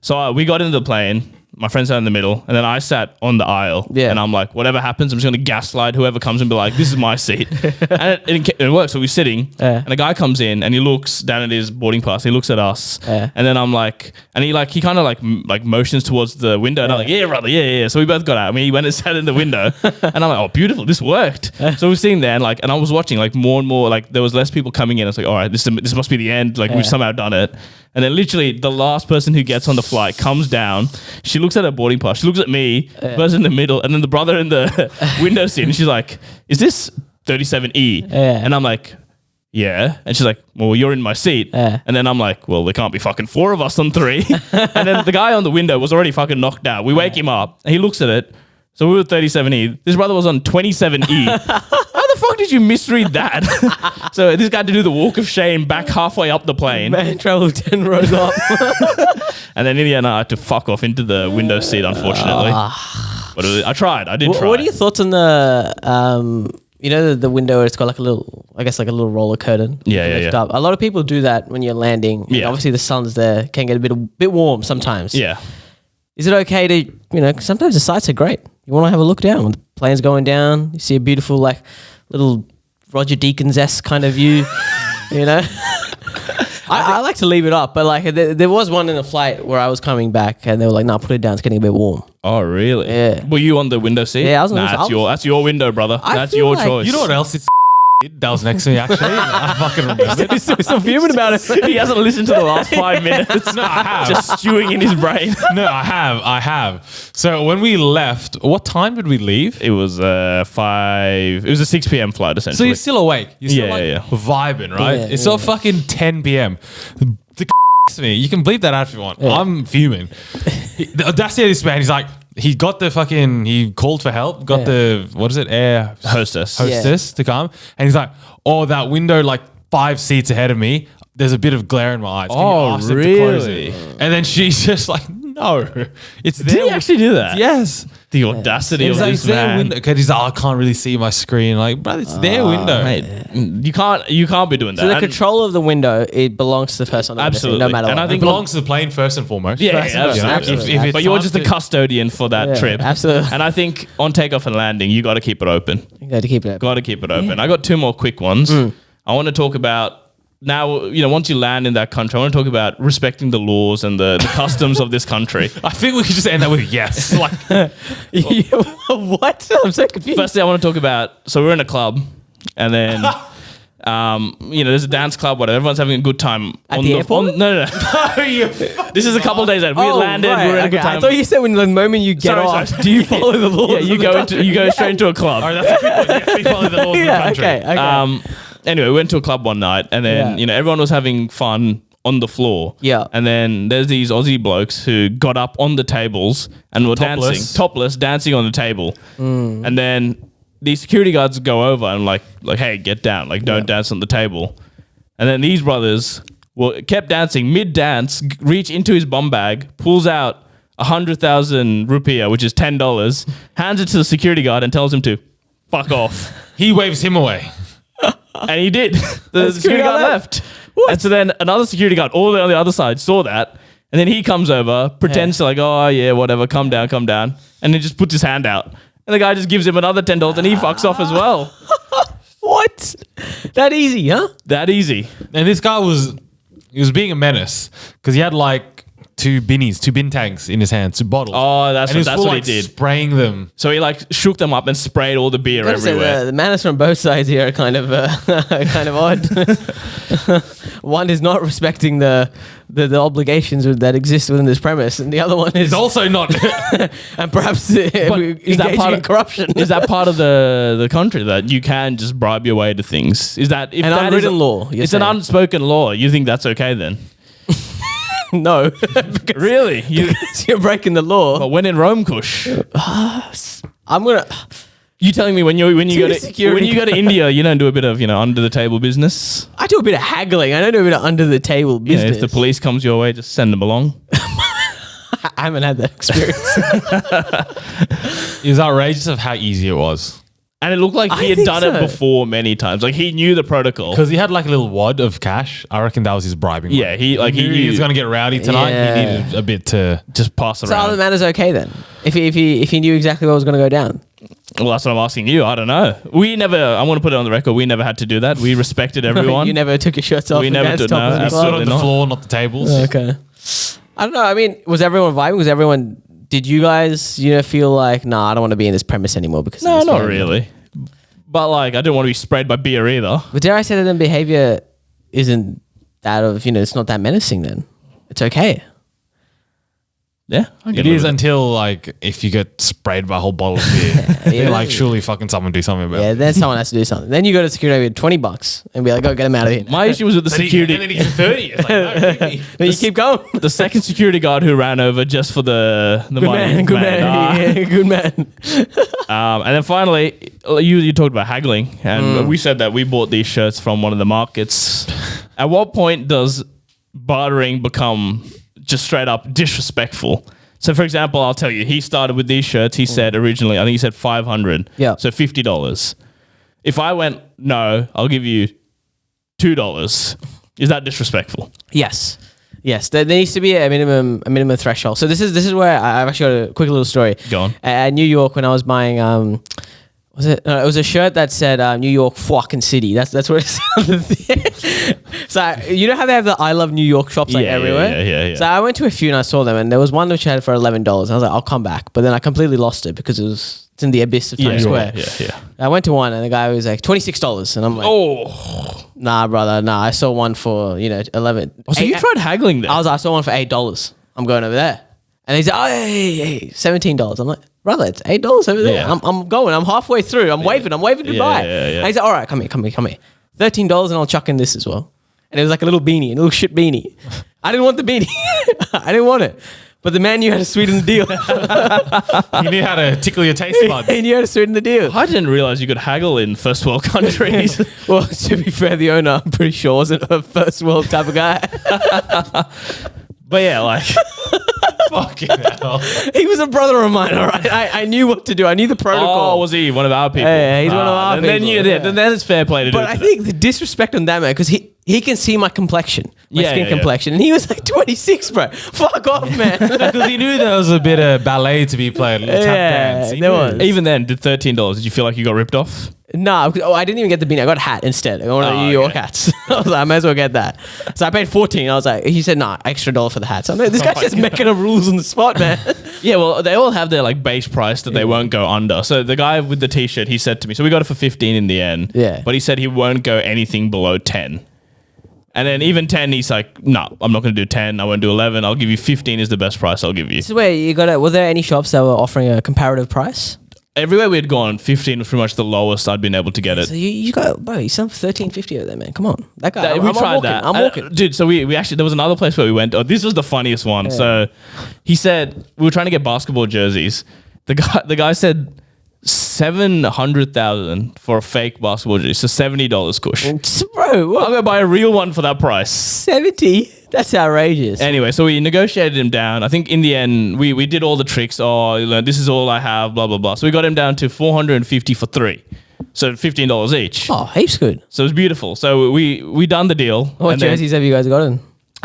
Speaker 1: So we got into the plane. my friend sat in the middle, and then I sat on the aisle.
Speaker 2: Yeah.
Speaker 1: And I'm like, whatever happens, I'm just gonna gaslight whoever comes and be like, this is my seat. And it works. So we're sitting, and a guy comes in and he looks down at his boarding pass. He looks at us, and then I'm like, and he kind of like motions towards the window, and I'm like, yeah, brother, yeah. So we both got out. I mean, he went and sat in the window, and I'm like, oh, beautiful, this worked. So we're sitting there, and I was watching like more and more. Like there was less people coming in. I was like, all right, this must be the end. Like we've somehow done it. And then literally the last person who gets on the flight comes down. She looks at her boarding pass. She looks at me, person in the middle, and then the brother in the window seat. And she's like, is this 37E? And I'm like, yeah. And she's like, well, you're in my seat. And then I'm like, well, there can't be fucking 4 of us on 3. And then the guy on the window was already fucking knocked out. We wake him up and he looks at it. So we were 37E. This brother was on 27E. How the fuck did you misread that? So this guy had to do the walk of shame back halfway up the plane.
Speaker 2: Man, travel 10 rows up.
Speaker 1: And then in the end, I had to fuck off into the window seat, unfortunately. But I tried. I did try.
Speaker 2: What are your thoughts on the, you know, the window? It's got like a little, I guess like a little roller curtain.
Speaker 1: Yeah.
Speaker 2: Up. A lot of people do that when you're landing.
Speaker 1: Yeah.
Speaker 2: Obviously the sun's there, can get a bit warm sometimes.
Speaker 1: Yeah.
Speaker 2: Is it okay to, sometimes the sights are great. You want to have a look down when the plane's going down. You see a beautiful, like, little Roger Deakins-esque kind of view, I like to leave it up, but like there was one in a flight where I was coming back and they were like, "Nah, put it down. It's getting a bit warm."
Speaker 1: Oh, really?
Speaker 2: Yeah.
Speaker 1: Were you on the window seat?
Speaker 2: Yeah, I was on the window.
Speaker 1: That's your window, brother. That's
Speaker 2: feel
Speaker 1: your
Speaker 2: like-
Speaker 1: choice.
Speaker 3: You know what else? It's that was next to me actually. I fucking remember.
Speaker 2: He's still fuming about it.
Speaker 1: He hasn't listened to the last 5 minutes.
Speaker 3: No, I have.
Speaker 1: Just stewing in his brain.
Speaker 3: No, I have. So when we left, what time did we leave?
Speaker 1: It was 5. It was a 6 p.m. flight,
Speaker 3: So
Speaker 1: essentially.
Speaker 3: you're still awake. You're still
Speaker 1: Yeah.
Speaker 3: vibing, right?
Speaker 2: Yeah,
Speaker 3: It's still fucking 10 p.m. The to me, you can bleep that out if you want.
Speaker 2: Yeah.
Speaker 3: I'm fuming. The audacity of this man, he's like, he called for help, got the, what is it, air
Speaker 1: Hostess.
Speaker 3: to come. And he's like, oh, that window like 5 seats ahead of me, there's a bit of glare in my eyes. Can you
Speaker 1: Oh,
Speaker 3: ask them to close
Speaker 1: really?
Speaker 3: it? And then she's just like, no, it's
Speaker 1: Did
Speaker 3: there.
Speaker 1: he actually do that?
Speaker 3: Yes.
Speaker 1: The audacity
Speaker 3: He's
Speaker 1: of
Speaker 3: like,
Speaker 1: this
Speaker 3: it's their
Speaker 1: man.
Speaker 3: window. Because he's like, I can't really see my screen. Like, brother, it's their window.
Speaker 1: Mate, you can't be doing that.
Speaker 2: So the
Speaker 1: And-
Speaker 2: control of the window, it belongs to the person on the window seat,
Speaker 1: Absolutely.
Speaker 2: no matter
Speaker 1: And
Speaker 2: what.
Speaker 1: I
Speaker 3: It
Speaker 1: think
Speaker 3: belongs to the plane first and foremost.
Speaker 1: Yeah,
Speaker 2: First and foremost.
Speaker 1: absolutely.
Speaker 2: Absolutely.
Speaker 1: But you're
Speaker 3: time
Speaker 1: just the custodian for that
Speaker 2: Yeah,
Speaker 1: trip.
Speaker 2: absolutely.
Speaker 1: And I think on takeoff and landing, you got to keep it open.
Speaker 2: You got to keep it open.
Speaker 1: Got to keep it open. I got 2 more quick ones. I want to talk about now, once you land in that country, I want to talk about respecting the laws and the customs of this country.
Speaker 3: I think we could just end that with yes. Like,
Speaker 2: What? I'm so confused.
Speaker 1: Firstly, I want to talk about, so we're in a club and then, there's a dance club, whatever. Everyone's having a good time.
Speaker 2: At the airport?
Speaker 1: No. This is a couple of days out. We landed, we were in a good time.
Speaker 2: I thought you said when the moment you get
Speaker 1: Sorry,
Speaker 2: off,
Speaker 1: sorry.
Speaker 2: do you follow the laws?
Speaker 1: Yeah, you go straight into a club.
Speaker 3: oh, that's a good one. Yes, we follow the laws of the
Speaker 2: Yeah,
Speaker 3: country.
Speaker 2: okay.
Speaker 1: Anyway, we went to a club one night and then,
Speaker 2: Yeah.
Speaker 1: everyone was having fun on the floor.
Speaker 2: Yeah.
Speaker 1: And then there's these Aussie blokes who got up on the tables and were topless, dancing on the table. And then the security guards go over and like, hey, get down. Like, don't dance on the table. And then these brothers kept dancing mid-dance, reach into his bum bag, pulls out 100,000 rupiah, which is $10, hands it to the security guard and tells him to fuck off.
Speaker 3: He waves him away.
Speaker 1: And he did. The security guard left. And so then another security guard all the way on the other side saw that. And then he comes over, pretends to like, oh yeah, whatever, come down. And then just puts his hand out. And the guy just gives him another $10 and he fucks off as well.
Speaker 2: What? That easy, huh?
Speaker 1: That easy.
Speaker 3: And this guy was being a menace because he had like 2 bin tanks in his hands, 2 bottles.
Speaker 1: Oh,
Speaker 3: and he was
Speaker 1: that's
Speaker 3: full,
Speaker 1: what
Speaker 3: like,
Speaker 1: he did.
Speaker 3: spraying them.
Speaker 1: So he like shook them up and sprayed all the beer
Speaker 2: Gotta say,
Speaker 1: everywhere.
Speaker 2: the manners from both sides here are kind of odd. One is not respecting the obligations that exist within this premise, and the other one is
Speaker 3: It's also not.
Speaker 2: and perhaps engaging in corruption.
Speaker 1: Is that part of the country that you can just bribe your way to things? Is that if
Speaker 2: An
Speaker 1: that is
Speaker 2: unwritten law, you're
Speaker 1: It's an
Speaker 2: saying?
Speaker 1: unspoken law. You think that's okay then?
Speaker 2: No,
Speaker 1: Really?
Speaker 2: you're breaking the law.
Speaker 1: But when in Rome, Kush,
Speaker 2: I'm gonna.
Speaker 1: you telling me when you go to
Speaker 2: security
Speaker 1: India, you don't do a bit of under the table business?
Speaker 2: I do a bit of haggling. I don't do a bit of under the table
Speaker 1: Yeah,
Speaker 2: business.
Speaker 1: if the police comes your way, just send them along.
Speaker 2: I haven't had that experience.
Speaker 3: It was outrageous of how easy it was.
Speaker 1: And it looked like
Speaker 2: I
Speaker 1: he had
Speaker 2: think
Speaker 1: done
Speaker 2: so.
Speaker 1: it before many times. Like he knew the protocol.
Speaker 3: Because he had like a little wad of cash. I reckon that was his bribing.
Speaker 1: Yeah,
Speaker 3: money.
Speaker 1: he
Speaker 3: knew he was going to get rowdy tonight.
Speaker 2: Yeah.
Speaker 3: He needed a bit to.
Speaker 1: just pass
Speaker 2: So other
Speaker 1: around.
Speaker 2: matters okay then? If he knew exactly what was going to go down.
Speaker 1: Well, that's what I'm asking you. I don't know. We never. I want to put it on the record. We never had to do that. We respected everyone.
Speaker 2: You never took your shirts off.
Speaker 1: We
Speaker 2: and
Speaker 1: never
Speaker 2: danced
Speaker 1: did,
Speaker 2: topless
Speaker 1: no,
Speaker 2: in the
Speaker 3: Stood
Speaker 2: club?
Speaker 3: on the
Speaker 1: not.
Speaker 3: floor, not the tables.
Speaker 2: Okay. I don't know. I mean, was everyone vibing? Was everyone? Did you guys, feel like, nah, I don't want to be in this premise anymore because of
Speaker 1: No,
Speaker 2: this
Speaker 1: not
Speaker 2: man?
Speaker 1: really. But like, I didn't want to be sprayed by beer either.
Speaker 2: But dare I say that then behavior isn't that of, it's not that menacing then. It's okay.
Speaker 1: Yeah, I get
Speaker 3: It is
Speaker 1: it.
Speaker 3: until like if you get sprayed by a whole bottle of beer,
Speaker 2: Yeah.
Speaker 3: you're like, surely fucking someone do something about
Speaker 2: Yeah,
Speaker 3: it.
Speaker 2: then someone has to do something. Then you go to security with $20 and be like, go get him out of here.
Speaker 1: My issue was with the security.
Speaker 3: And then he gets 30. It's like, no, really?
Speaker 2: Then you keep going.
Speaker 1: The second security guard who ran over just for the
Speaker 2: Good
Speaker 1: money.
Speaker 2: man, good man.
Speaker 1: Ah.
Speaker 2: Yeah, good man.
Speaker 1: And then finally, you talked about haggling, and we said that we bought these shirts from one of the markets. At what point does bartering become just straight up disrespectful? So, for example, I'll tell you, he started with these shirts. He said originally, I think he said $500.
Speaker 2: Yeah.
Speaker 1: So $50. If I went, no, I'll give you $2. Is that disrespectful?
Speaker 2: Yes. Yes, there needs to be a minimum threshold. So this is where I've actually got a quick little story.
Speaker 1: Go on.
Speaker 2: At New York, when I was buying, was it? No, it was a shirt that said New York fucking city. That's what it said. So you know how they have the I Love New York shops like
Speaker 1: Yeah,
Speaker 2: everywhere.
Speaker 1: yeah.
Speaker 2: So I went to a few and I saw them, and there was one which I had for $11. And I was like, I'll come back, but then I completely lost it because it's in the abyss of Times Square.
Speaker 1: Yeah.
Speaker 2: I went to one, and the guy was like $26, and I'm like,
Speaker 1: Oh,
Speaker 2: nah, brother, nah. I saw one for 11.
Speaker 1: so you tried haggling there?
Speaker 2: I saw one for $8. I'm going over there. And he's like, oh, hey, $17. I'm like, brother, it's $8 over there.
Speaker 1: Yeah.
Speaker 2: I'm going. I'm halfway through. I'm waving goodbye.
Speaker 1: yeah.
Speaker 2: And he's like, all right, come here. $13 and I'll chuck in this as well. And it was like a little beanie, a little shit beanie. I didn't want the beanie. I didn't want it. But the man knew how to sweeten the deal.
Speaker 3: You knew how to tickle your taste buds.
Speaker 2: He knew how to sweeten the deal.
Speaker 1: I didn't realize you could haggle in first world countries.
Speaker 2: Well, to be fair, the owner, I'm pretty sure, wasn't a first world type of guy.
Speaker 1: But yeah, like,
Speaker 3: Fucking hell.
Speaker 2: He was a brother of mine, all right? I knew what to do. I knew the protocol.
Speaker 1: oh, was he one of our people?
Speaker 2: Yeah, he's one of our
Speaker 1: Then
Speaker 2: people,
Speaker 1: you did.
Speaker 2: yeah.
Speaker 1: Then it's fair play to do
Speaker 2: But
Speaker 1: it.
Speaker 2: I think the disrespect on that man, because he can see my complexion, my
Speaker 1: Yeah,
Speaker 2: skin
Speaker 1: yeah, yeah.
Speaker 2: complexion, and he was like 26, bro. Fuck off, man.
Speaker 3: Because he knew there was a bit of ballet to be played, a little tap dance. He
Speaker 2: there
Speaker 3: knew.
Speaker 2: was.
Speaker 1: Even then, did $13? Did you feel like you got ripped off?
Speaker 2: Nah, I didn't even get the beanie. I got a hat instead. I got one of the
Speaker 1: Oh,
Speaker 2: New York
Speaker 1: okay.
Speaker 2: hats. I was like, I might as well get that. So I paid $14. I was like, he said, nah, extra $1 for the hat. So I'm like, this guy's just making up rules on the spot, man.
Speaker 1: Yeah, well, they all have their like base price that they won't go under. So the guy with the t-shirt, he said to me, so we got it for 15 in the end.
Speaker 2: Yeah.
Speaker 1: But he said he won't go anything below 10. And then even 10, he's like, no, I'm not going to do 10. I won't do 11. I'll give you 15 is the best price I'll give you.
Speaker 2: This is where you got it. Were there any shops that were offering a comparative price?
Speaker 1: Everywhere we had gone, 15 was pretty much the lowest I'd been able to get it.
Speaker 2: So you got, bro, you sell for $13.50 over there, man. Come on. That guy,
Speaker 1: We tried that.
Speaker 2: I'm walking.
Speaker 1: Dude, so we actually, there was another place where we went. Oh, this was the funniest one. So he said, we were trying to get basketball jerseys. The guy said 700,000 for a fake basketball jersey. So $70, Kush.
Speaker 2: Bro, what?
Speaker 1: I'm going to buy a real one for that price.
Speaker 2: 70? That's outrageous.
Speaker 1: Anyway, so we negotiated him down. I think in the end, we did all the tricks. Oh, this is all I have, blah, blah, blah. So we got him down to 450 for 3. So $15 each.
Speaker 2: Oh, heaps good.
Speaker 1: So it was beautiful. So we done the deal.
Speaker 2: What
Speaker 1: and then-
Speaker 2: jerseys have you guys gotten?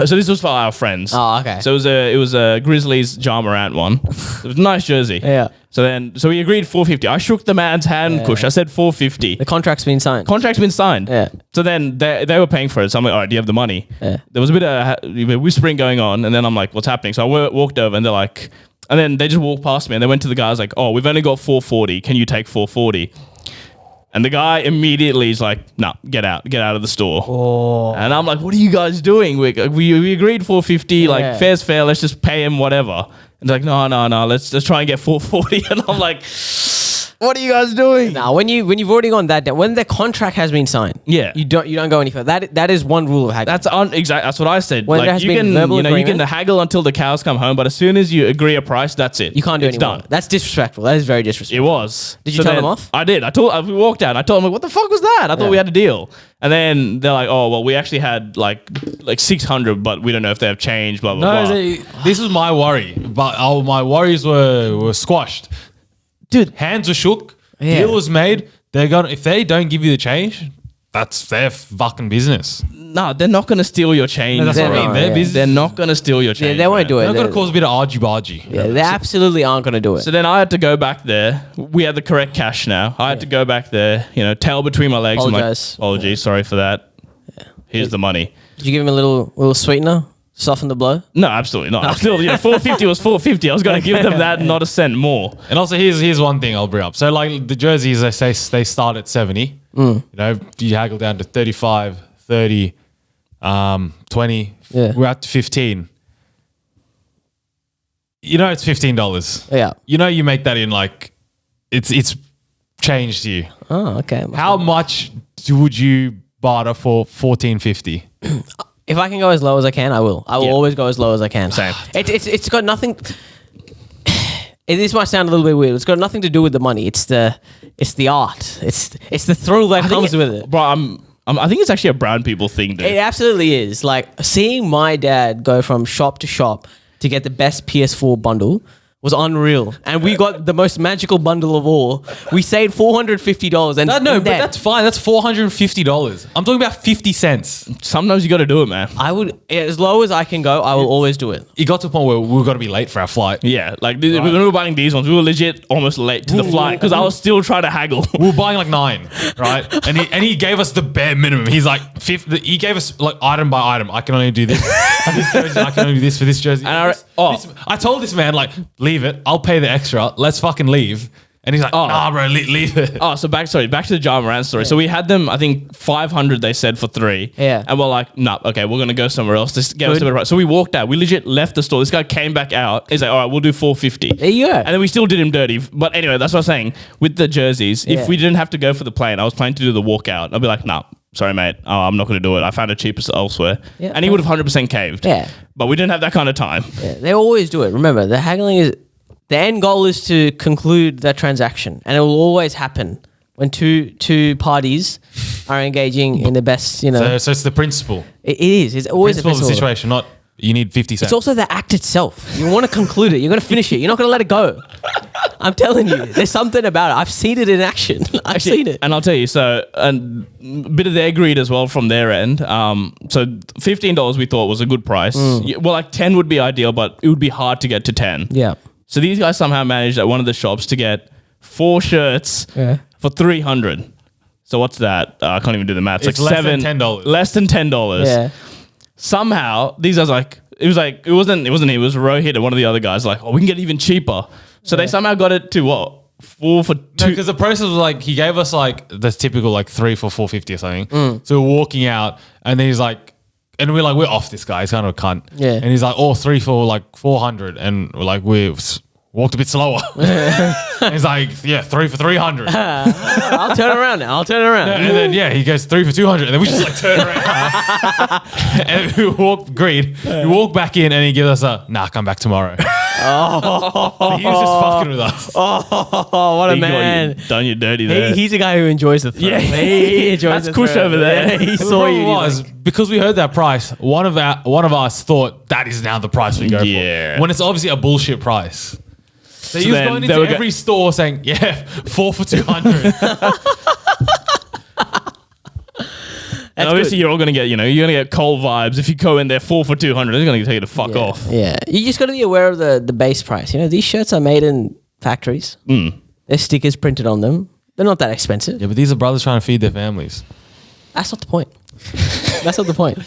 Speaker 1: So this was for our friends.
Speaker 2: Oh, okay.
Speaker 1: So it was a Grizzlies Ja Morant one. It was a nice jersey.
Speaker 2: Yeah.
Speaker 1: So we agreed 450. I shook the man's hand, Kush. I said 450.
Speaker 2: The contract's been signed.
Speaker 1: Contract's been signed.
Speaker 2: Yeah.
Speaker 1: So then they were paying for it. So I'm like, all right, do you have the money?
Speaker 2: Yeah.
Speaker 1: There was a bit of whispering going on, and then I'm like, what's happening? So I walked over, and they're like, and then they just walked past me, and they went to the guys like, oh, we've only got 440. Can you take 440? And the guy immediately is like, no, get out of the store.
Speaker 2: Oh.
Speaker 1: And I'm like, what are you guys doing? We agreed 450,
Speaker 2: Yeah.
Speaker 1: like fair's fair, let's just pay him whatever. And they're like, no, let's try and get 440. And I'm like, what are you guys doing?
Speaker 2: Now, when you've already gone that down, when the contract has been signed,
Speaker 1: Yeah.
Speaker 2: you don't go any further. That is one rule of haggling.
Speaker 1: That's what I said.
Speaker 2: When there has
Speaker 1: you
Speaker 2: been
Speaker 1: can
Speaker 2: verbal
Speaker 1: you can
Speaker 2: agreement-
Speaker 1: haggle until the cows come home, but as soon as you agree a price, that's it.
Speaker 2: You can't do
Speaker 1: it's
Speaker 2: anymore.
Speaker 1: done.
Speaker 2: That's disrespectful. That is very
Speaker 1: It
Speaker 2: disrespectful.
Speaker 1: was.
Speaker 2: Did you tell them off?
Speaker 1: I did. We walked out. I told them, like, what the fuck was that? I thought we had a deal. And then they're like, oh, well, we actually had like 600, but we don't know if they have changed, blah, blah,
Speaker 3: No,
Speaker 1: blah.
Speaker 3: this was my worry, but my worries were squashed.
Speaker 1: Dude,
Speaker 3: Hands were shook.
Speaker 2: Yeah.
Speaker 3: Deal was made. if they don't give you the change, that's their fucking business.
Speaker 1: No, they're not going to steal your change.
Speaker 3: No, that's what I mean.
Speaker 2: not,
Speaker 3: Their
Speaker 2: yeah.
Speaker 3: business.
Speaker 1: They're not going to steal your change.
Speaker 2: they won't do it.
Speaker 3: They're not going to cause a bit of argy-bargy.
Speaker 2: Yeah, they absolutely aren't going to do it.
Speaker 1: So then I had to go back there. We had the correct cash now. I had to go back there, tail between my legs.
Speaker 2: Apologise.
Speaker 1: Apologies, sorry for that. Here's the money.
Speaker 2: Did you give him a little sweetener? Soften the blow?
Speaker 1: No, absolutely not. Still, 450 was 450. I was going to give them that, not a cent more.
Speaker 3: And also, here's one thing I'll bring up. So, like the jerseys, they say they start at 70. You haggle down to 35, 30, 20.
Speaker 2: Yeah.
Speaker 3: We're up to 15. It's $15.
Speaker 2: Yeah.
Speaker 3: You make that in like, it's changed to you.
Speaker 2: Oh, okay.
Speaker 3: How much would you barter for $14.50?
Speaker 2: If I can go as low as I can, I will. I will always go as low as I can.
Speaker 1: Same.
Speaker 2: It's got nothing. This might sound a little bit weird. It's got nothing to do with the money. It's the art. It's the thrill that comes with it.
Speaker 1: Bro, I think it's actually a brown people thing, dude.
Speaker 2: It absolutely is. Like seeing my dad go from shop to shop to get the best PS4 bundle was unreal. And we got the most magical bundle of all. We saved $450. And
Speaker 3: But that's fine. That's $450. I'm talking about 50 cents.
Speaker 1: Sometimes you got to do it, man.
Speaker 2: I would, as low as I can go, I will always do it.
Speaker 3: It got to a point where we were going to be late for our flight.
Speaker 1: Yeah, like when we were buying these ones, we were legit almost late to the flight because I was still trying to haggle.
Speaker 3: We were buying like 9, right? And he gave us the bare minimum. He's like, he gave us like item by item. I can only do this. For this jersey, I can only do this for this jersey.
Speaker 1: And
Speaker 3: I told this man, like, leave it. I'll pay the extra. Let's fucking leave. And he's like, nah, bro, leave it.
Speaker 1: Oh, so back to the Ja Morant story. Yeah. So we had them, I think 500 they said for 3.
Speaker 2: Yeah.
Speaker 1: And we're like, nah, okay, we're going to go somewhere else. Just get us a bit of price. So we walked out. We legit left the store. This guy came back out. He's like, all right, we'll do 450.
Speaker 2: There you go.
Speaker 1: And then we still did him dirty. But anyway, that's what I'm saying. With the jerseys, if we didn't have to go for the plane, I was planning to do the walkout. I'd be like, nah, sorry, mate. Oh, I'm not going to do it. I found it cheapest elsewhere. Yeah, and he would have 100% caved.
Speaker 2: Yeah.
Speaker 1: But we didn't have that kind of time.
Speaker 2: Yeah, they always do it. Remember, the haggling is... The end goal is to conclude that transaction, and it will always happen when two parties are engaging in the best,
Speaker 3: So it's the principle.
Speaker 2: It is. It's always
Speaker 3: Principle of the situation, not you need 50 cents.
Speaker 2: It's also the act itself. You want to conclude it. You're going to finish it. You're not going to let it go. I'm telling you, there's something about it. I've seen it in action. I've seen it.
Speaker 1: And I'll tell you, so a bit of their greed as well from their end. So $15 we thought was a good price. Well, like 10 would be ideal, but it would be hard to get to 10.
Speaker 2: Yeah.
Speaker 1: So these guys somehow managed at one of the shops to get 4 shirts for $300. So what's that? I can't even do the maths.
Speaker 3: It's
Speaker 1: like
Speaker 3: less than $10.
Speaker 1: Less than $10.
Speaker 2: Yeah.
Speaker 1: Somehow these guys it wasn't he, it was Rohit and one of the other guys like, oh, we can get even cheaper. So they somehow got it to what? 4 for 2.
Speaker 3: No, because the process was like, he gave us like the typical like 3 for $4.50 or something. So we're walking out and then he's like, and we're like, we're off this guy. He's kind of a cunt.
Speaker 2: Yeah.
Speaker 3: And he's like, 3 for like $400. And we're like, we walked a bit slower. And he's like, 3 for $300.
Speaker 2: I'll turn around now.
Speaker 3: And then, he goes 3 for $200. And then we just like turn around. And we walk back in and he gives us come back tomorrow. So he was just fucking with us.
Speaker 2: Oh, what a man.
Speaker 1: Done you dirty there.
Speaker 2: He's a guy who enjoys the thrill.
Speaker 1: Yeah.
Speaker 2: He enjoys
Speaker 1: That's Kush over there.
Speaker 2: Yeah, he
Speaker 3: The
Speaker 2: saw
Speaker 3: problem
Speaker 2: you.
Speaker 3: was, because we heard that price, one of us thought that is now the price we go for. When it's obviously a bullshit price. So he was going into every store saying, 4 for $200.
Speaker 1: And obviously you're all going to get, you're going to get cold vibes. If you go in there 4 for $200, they're going to tell you to fuck off.
Speaker 2: Yeah. You just got to be aware of the base price. These shirts are made in factories. There's stickers printed on them. They're not that expensive.
Speaker 3: Yeah, but these are brothers trying to feed their families.
Speaker 2: That's not the point. That's not the point.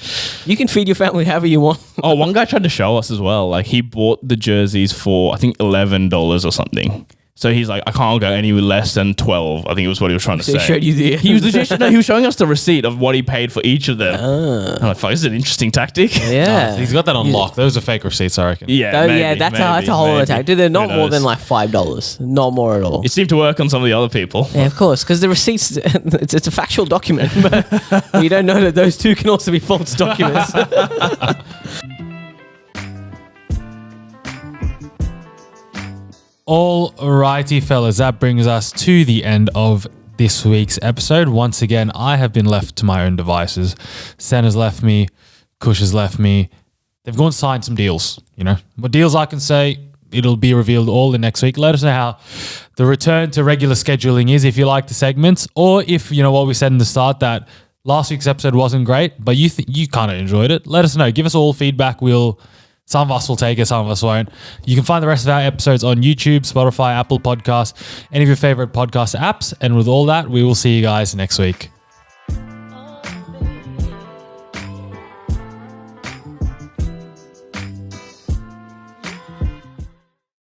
Speaker 2: You can feed your family however you want.
Speaker 1: Oh, one guy tried to show us as well. Like he bought the jerseys for, I think, $11 or something. So he's like, I can't go any less than 12. I think it was what he was trying to say.
Speaker 2: He showed you the...
Speaker 1: He was legit, he was showing us the receipt of what he paid for each of them. I'm like, fuck, this is an interesting tactic.
Speaker 2: Yeah.
Speaker 3: He's got that on lock. Those are fake receipts, I reckon.
Speaker 1: Yeah,
Speaker 2: that's a whole other tactic. Dude, they're not more than like $5. Not more at all.
Speaker 1: It seemed to work on some of the other people.
Speaker 2: Yeah, of course, because the receipts, it's a factual document, but you don't know that those two can also be false documents.
Speaker 3: Alrighty, fellas, that brings us to the end of this week's episode. Once again, I have been left to my own devices. Sen has left me. Kush has left me. They've gone and signed some deals, What deals I can say, it'll be revealed all in next week. Let us know how the return to regular scheduling is, if you like the segments, or if, you know, what we said in the start, that last week's episode wasn't great, but you kind of enjoyed it. Let us know. Give us all feedback. Some of us will take it, some of us won't. You can find the rest of our episodes on YouTube, Spotify, Apple Podcasts, any of your favorite podcast apps. And with all that, we will see you guys next week.